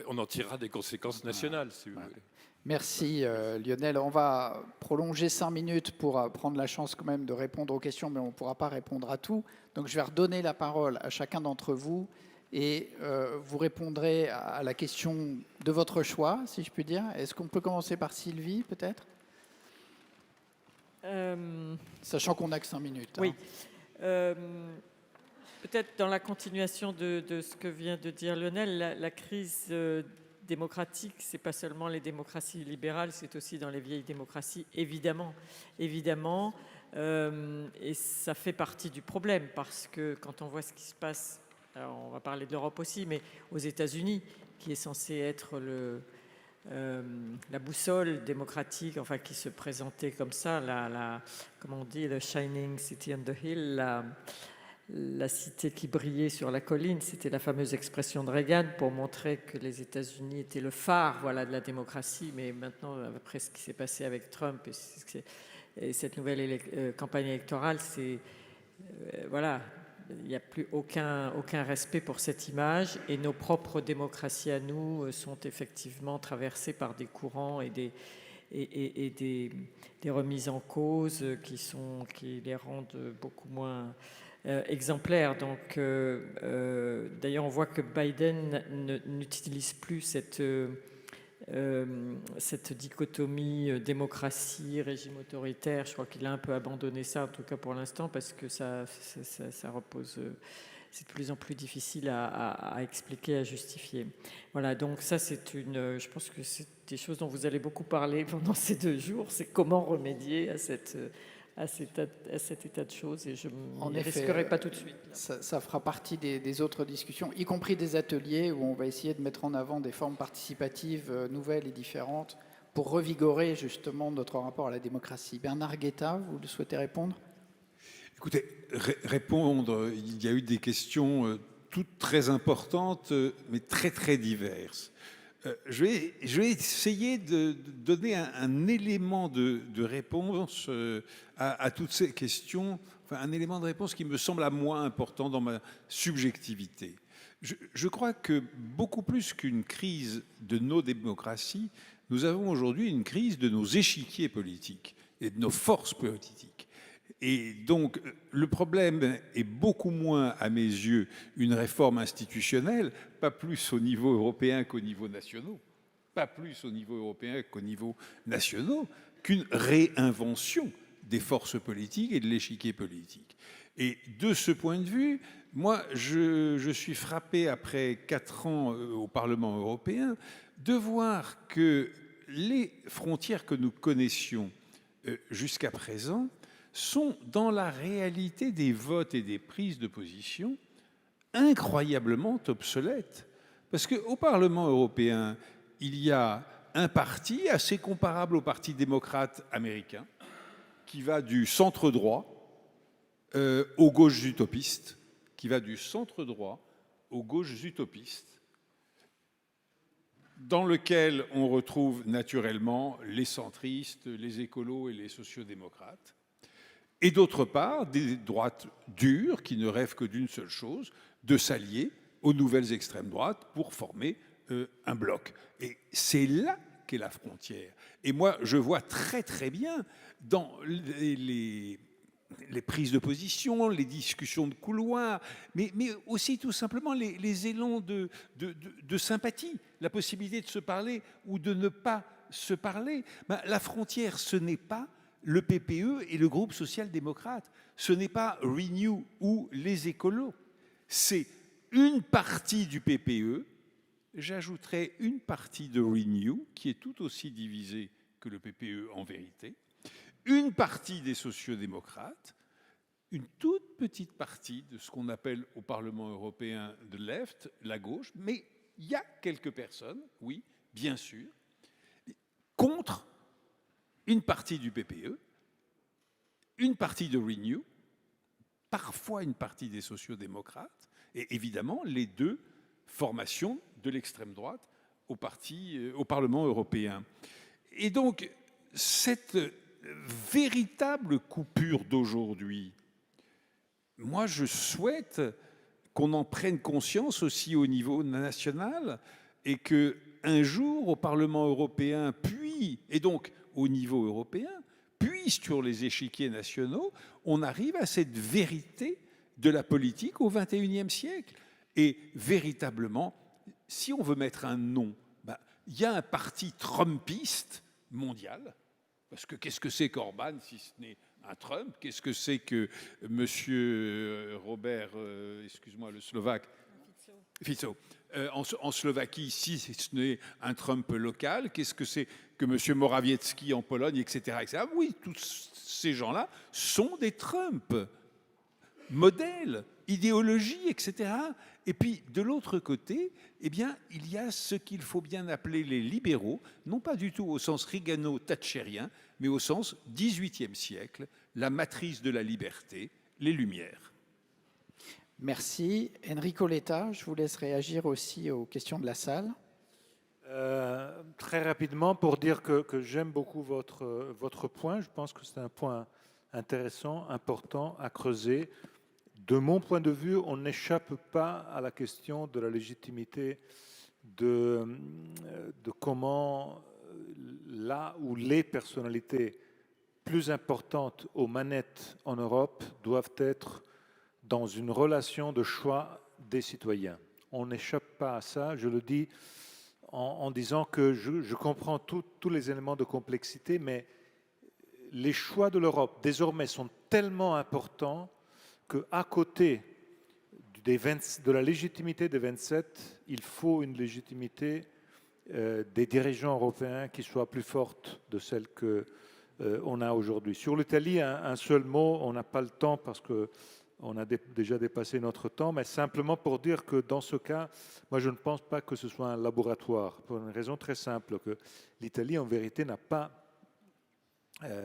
S13: on en tirera des conséquences nationales, si vous voulez.
S1: Merci Lionel. On va prolonger 5 minutes pour prendre la chance quand même de répondre aux questions, mais on ne pourra pas répondre à tout. Donc je vais redonner la parole à chacun d'entre vous et vous répondrez à la question de votre choix, si je puis dire. Est-ce qu'on peut commencer par Sylvie, peut-être ? Sachant qu'on n'a que 5 minutes.
S4: Oui. peut-être dans la continuation de ce que vient de dire Lionel, la crise démocratique, c'est pas seulement les démocraties libérales, c'est aussi dans les vieilles démocraties, évidemment. Et ça fait partie du problème, parce que quand on voit ce qui se passe, alors on va parler de l'Europe aussi, mais aux États-Unis, qui est censé être la boussole démocratique, enfin qui se présentait comme ça, comment on dit, the shining city on the hill, la cité qui brillait sur la colline, c'était la fameuse expression de Reagan pour montrer que les États-Unis étaient le phare, voilà, de la démocratie. Mais maintenant, après ce qui s'est passé avec Trump et cette nouvelle campagne électorale, voilà, il n'y a plus aucun respect pour cette image, et nos propres démocraties à nous sont effectivement traversées par des courants et des remises en cause qui les rendent beaucoup moins exemplaires. Donc, d'ailleurs, on voit que Biden n'utilise plus cette dichotomie démocratie, régime autoritaire. Je crois qu'il a un peu abandonné ça, en tout cas pour l'instant, parce que ça repose... c'est de plus en plus difficile à expliquer, à justifier. Voilà, donc ça, je pense que c'est des choses dont vous allez beaucoup parler pendant ces 2 jours, c'est comment remédier à cet état de choses, et je ne risquerai pas tout de suite.
S1: Ça fera partie des autres discussions, y compris des ateliers où on va essayer de mettre en avant des formes participatives nouvelles et différentes pour revigorer justement notre rapport à la démocratie. Bernard Guetta, vous le souhaitez répondre ?
S3: Écoutez, répondre, il y a eu des questions toutes très importantes, mais très très diverses. Je vais essayer de donner un élément de réponse à toutes ces questions, enfin un élément de réponse qui me semble à moi important dans ma subjectivité. Je crois que beaucoup plus qu'une crise de nos démocraties, nous avons aujourd'hui une crise de nos échiquiers politiques et de nos forces politiques. Et donc, le problème est beaucoup moins, à mes yeux, une réforme institutionnelle, pas plus au niveau européen qu'au niveau national, qu'une réinvention des forces politiques et de l'échiquier politique. Et de ce point de vue, moi, je suis frappé, après 4 ans au Parlement européen, de voir que les frontières que nous connaissions jusqu'à présent sont dans la réalité des votes et des prises de position incroyablement obsolètes. Parce qu'au Parlement européen, il y a un parti assez comparable au Parti démocrate américain, qui va du centre-droit aux gauches utopistes, dans lequel on retrouve naturellement les centristes, les écolos et les sociodémocrates. Et d'autre part, des droites dures qui ne rêvent que d'une seule chose, de s'allier aux nouvelles extrêmes droites pour former un bloc. Et c'est là qu'est la frontière. Et moi, je vois très très bien dans les prises de position, les discussions de couloir, mais aussi tout simplement les élans de sympathie, la possibilité de se parler ou de ne pas se parler. La frontière, ce n'est pas le PPE et le groupe social-démocrate. Ce n'est pas Renew ou les écolos. C'est une partie du PPE, j'ajouterais une partie de Renew, qui est tout aussi divisée que le PPE en vérité, une partie des sociodémocrates, une toute petite partie de ce qu'on appelle au Parlement européen de left, la gauche, mais il y a quelques personnes, oui, bien sûr, contre une partie du PPE, une partie de Renew, parfois une partie des sociodémocrates, et évidemment les 2 formations de l'extrême droite au Parlement européen. Et donc, cette véritable coupure d'aujourd'hui, moi je souhaite qu'on en prenne conscience aussi au niveau national, et qu'un jour au Parlement européen, puis, et donc au niveau européen, puis sur les échiquiers nationaux, on arrive à cette vérité de la politique au XXIe siècle. Et véritablement, si on veut mettre un nom, il y a un parti trumpiste mondial Parce que qu'est-ce que c'est qu'Orban si ce n'est un Trump? Qu'est-ce que c'est que monsieur Robert, excuse-moi, le Slovaque, Fico, en Slovaquie, si ce n'est un Trump local? Qu'est-ce que c'est que monsieur Morawiecki en Pologne, etc., etc. Oui, tous ces gens-là sont des Trump, modèles, idéologie, etc. Et puis, de l'autre côté, eh bien, il y a ce qu'il faut bien appeler les libéraux, non pas du tout au sens Reagano-Thatcherien, mais au sens XVIIIe siècle, la matrice de la liberté, les Lumières.
S1: Merci. Enrico Letta, je vous laisse réagir aussi aux questions de la salle.
S2: Très rapidement, pour dire que j'aime beaucoup votre point. Je pense que c'est un point intéressant, important à creuser. De mon point de vue, on n'échappe pas à la question de la légitimité de comment là où les personnalités plus importantes aux manettes en Europe doivent être dans une relation de choix des citoyens. On n'échappe pas à ça, je le dis en disant que je comprends tous les éléments de complexité, mais les choix de l'Europe désormais sont tellement importants qu'à côté de la légitimité des 27, il faut une légitimité des dirigeants européens qui soit plus forte de celle qu'on a aujourd'hui. Sur l'Italie, un seul mot, on n'a pas le temps parce qu'on a déjà dépassé notre temps, mais simplement pour dire que dans ce cas, moi je ne pense pas que ce soit un laboratoire, pour une raison très simple, que l'Italie en vérité n'a pas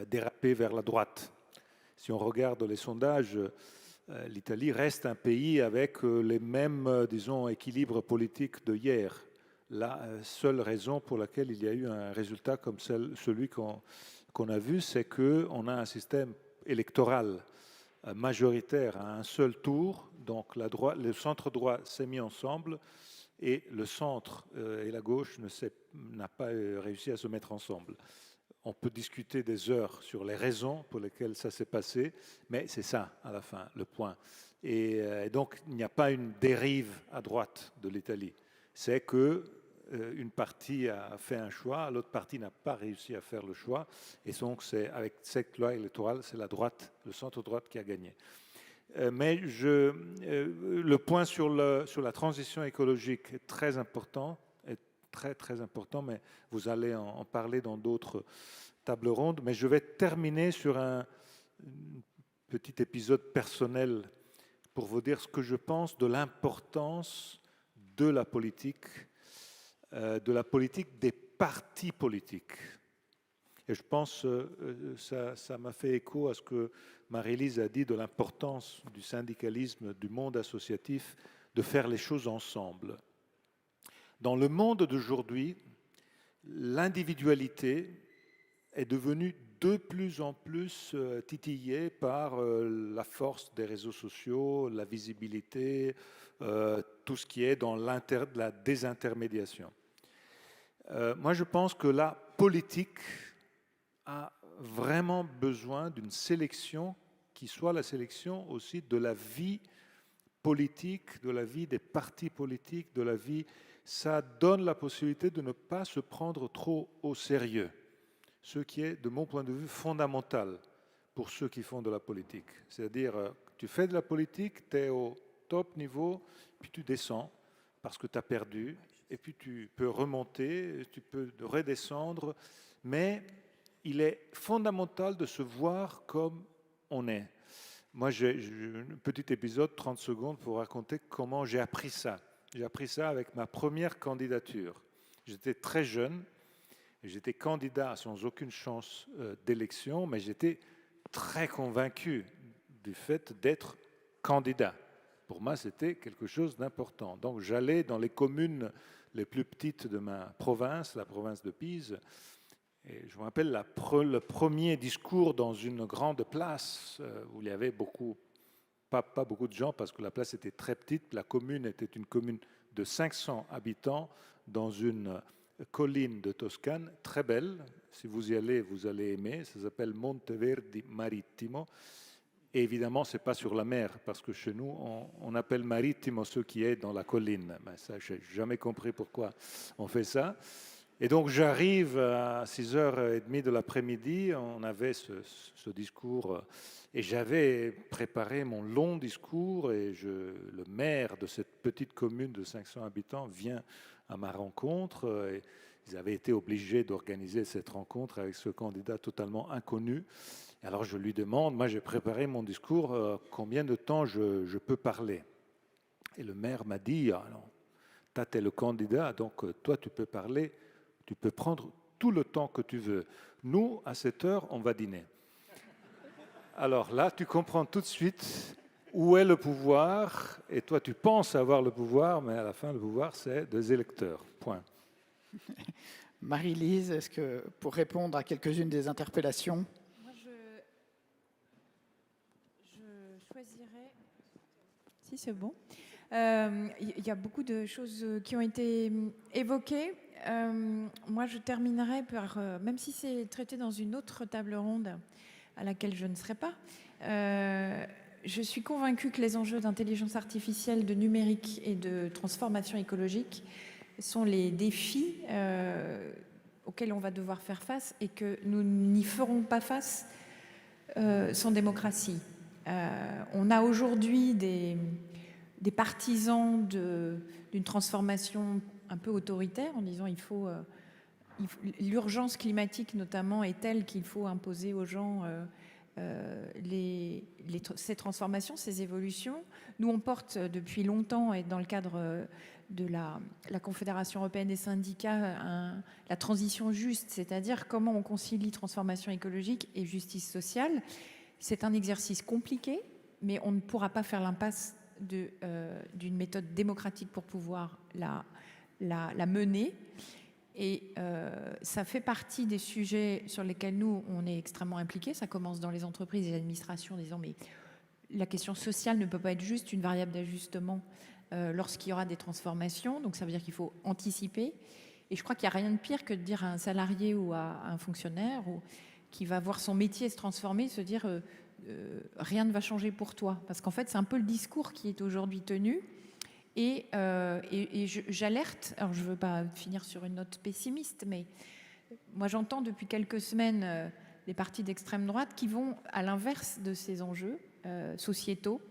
S2: dérapé vers la droite. Si on regarde les sondages, l'Italie reste un pays avec les mêmes, disons, équilibres politiques de hier. La seule raison pour laquelle il y a eu un résultat comme celui qu'on a vu, c'est qu'on a un système électoral majoritaire à un seul tour. Donc le centre-droit s'est mis ensemble et le centre et la gauche n'a pas réussi à se mettre ensemble. On peut discuter des heures sur les raisons pour lesquelles ça s'est passé, mais c'est ça, à la fin, le point. Et donc, il n'y a pas une dérive à droite de l'Italie. C'est qu'une partie a fait un choix, l'autre partie n'a pas réussi à faire le choix. Et donc, avec cette loi électorale, c'est la droite, le centre-droite qui a gagné. Mais le point sur la transition écologique est très important. Très important, mais vous allez en parler dans d'autres tables rondes. Mais je vais terminer sur un petit épisode personnel pour vous dire ce que je pense de l'importance de la politique des partis politiques. Et je pense ça m'a fait écho à ce que Marie-Lise a dit de l'importance du syndicalisme, du monde associatif, de faire les choses ensemble. Dans le monde d'aujourd'hui, l'individualité est devenue de plus en plus titillée par la force des réseaux sociaux, la visibilité, tout ce qui est dans la désintermédiation. Moi, je pense que la politique a vraiment besoin d'une sélection qui soit la sélection aussi de la vie politique, de la vie des partis politiques, de la vie. Ça donne la possibilité de ne pas se prendre trop au sérieux, ce qui est, de mon point de vue, fondamental pour ceux qui font de la politique. C'est-à-dire, tu fais de la politique, tu es au top niveau, puis tu descends parce que tu as perdu, et puis tu peux remonter, tu peux redescendre, mais il est fondamental de se voir comme on est. Moi, j'ai un petit épisode, 30 secondes, pour raconter comment j'ai appris ça. J'ai appris ça avec ma première candidature. J'étais très jeune, j'étais candidat sans aucune chance d'élection, mais j'étais très convaincu du fait d'être candidat. Pour moi, c'était quelque chose d'important. Donc j'allais dans les communes les plus petites de ma province, la province de Pise, et je me rappelle le premier discours dans une grande place où il y avait pas beaucoup de gens parce que la place était très petite. La commune était une commune de 500 habitants dans une colline de Toscane, très belle. Si vous y allez, vous allez aimer. Ça s'appelle Monteverdi Marittimo. Et évidemment, ce n'est pas sur la mer, parce que chez nous, on appelle Marittimo ce qui est dans la colline. Ben ça, je n'ai jamais compris pourquoi on fait ça. Et donc j'arrive à 6h30 de l'après-midi, on avait ce discours, et j'avais préparé mon long discours, et le maire de cette petite commune de 500 habitants vient à ma rencontre, et ils avaient été obligés d'organiser cette rencontre avec ce candidat totalement inconnu. Alors je lui demande, moi j'ai préparé mon discours, combien de temps je peux parler? Et le maire m'a dit, ah non, toi tu es le candidat, donc toi tu peux parler, tu peux prendre tout le temps que tu veux. Nous, à 7h, on va dîner. Alors là, tu comprends tout de suite où est le pouvoir, et toi tu penses avoir le pouvoir, mais à la fin le pouvoir c'est des électeurs, point.
S1: Marie-Lise, est-ce que pour répondre à quelques-unes des interpellations?
S5: Moi, je choisirais... Si, c'est bon. Il y a beaucoup de choses qui ont été évoquées. Moi, je terminerai par, même si c'est traité dans une autre table ronde à laquelle je ne serai pas, je suis convaincue que les enjeux d'intelligence artificielle, de numérique et de transformation écologique sont les défis auxquels on va devoir faire face et que nous n'y ferons pas face sans démocratie. On a aujourd'hui des partisans d'une transformation un peu autoritaire en disant l'urgence climatique notamment est telle qu'il faut imposer aux gens ces transformations, ces évolutions. Nous, on porte depuis longtemps, et dans le cadre de la Confédération européenne des syndicats, la transition juste, c'est-à-dire comment on concilie transformation écologique et justice sociale. C'est un exercice compliqué, mais on ne pourra pas faire l'impasse d'une méthode démocratique pour pouvoir la mener. Et ça fait partie des sujets sur lesquels nous, on est extrêmement impliqués. Ça commence dans les entreprises et les administrations en disant mais la question sociale ne peut pas être juste une variable d'ajustement lorsqu'il y aura des transformations. Donc ça veut dire qu'il faut anticiper. Et je crois qu'il n'y a rien de pire que de dire à un salarié ou à un fonctionnaire qui va voir son métier se transformer, se dire rien ne va changer pour toi. Parce qu'en fait, c'est un peu le discours qui est aujourd'hui tenu. Et j'alerte, alors je ne veux pas finir sur une note pessimiste, mais moi j'entends depuis quelques semaines des partis d'extrême droite qui vont à l'inverse de ces enjeux sociétaux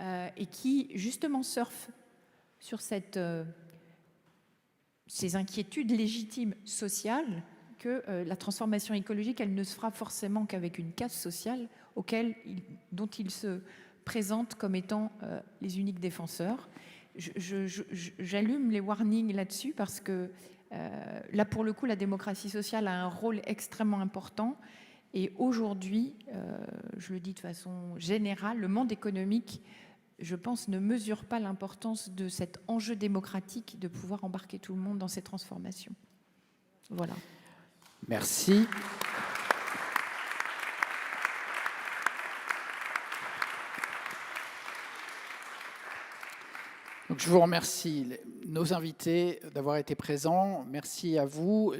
S5: et qui justement surfent sur ces inquiétudes légitimes sociales que la transformation écologique, elle ne se fera forcément qu'avec une caste sociale dont ils se présentent comme étant les uniques défenseurs. J'allume les warnings là-dessus parce que là, pour le coup, la démocratie sociale a un rôle extrêmement important. Et aujourd'hui, je le dis de façon générale, le monde économique, je pense, ne mesure pas l'importance de cet enjeu démocratique de pouvoir embarquer tout le monde dans ces transformations. Voilà.
S1: Merci. Donc, je vous remercie, nos invités, d'avoir été présents. Merci à vous.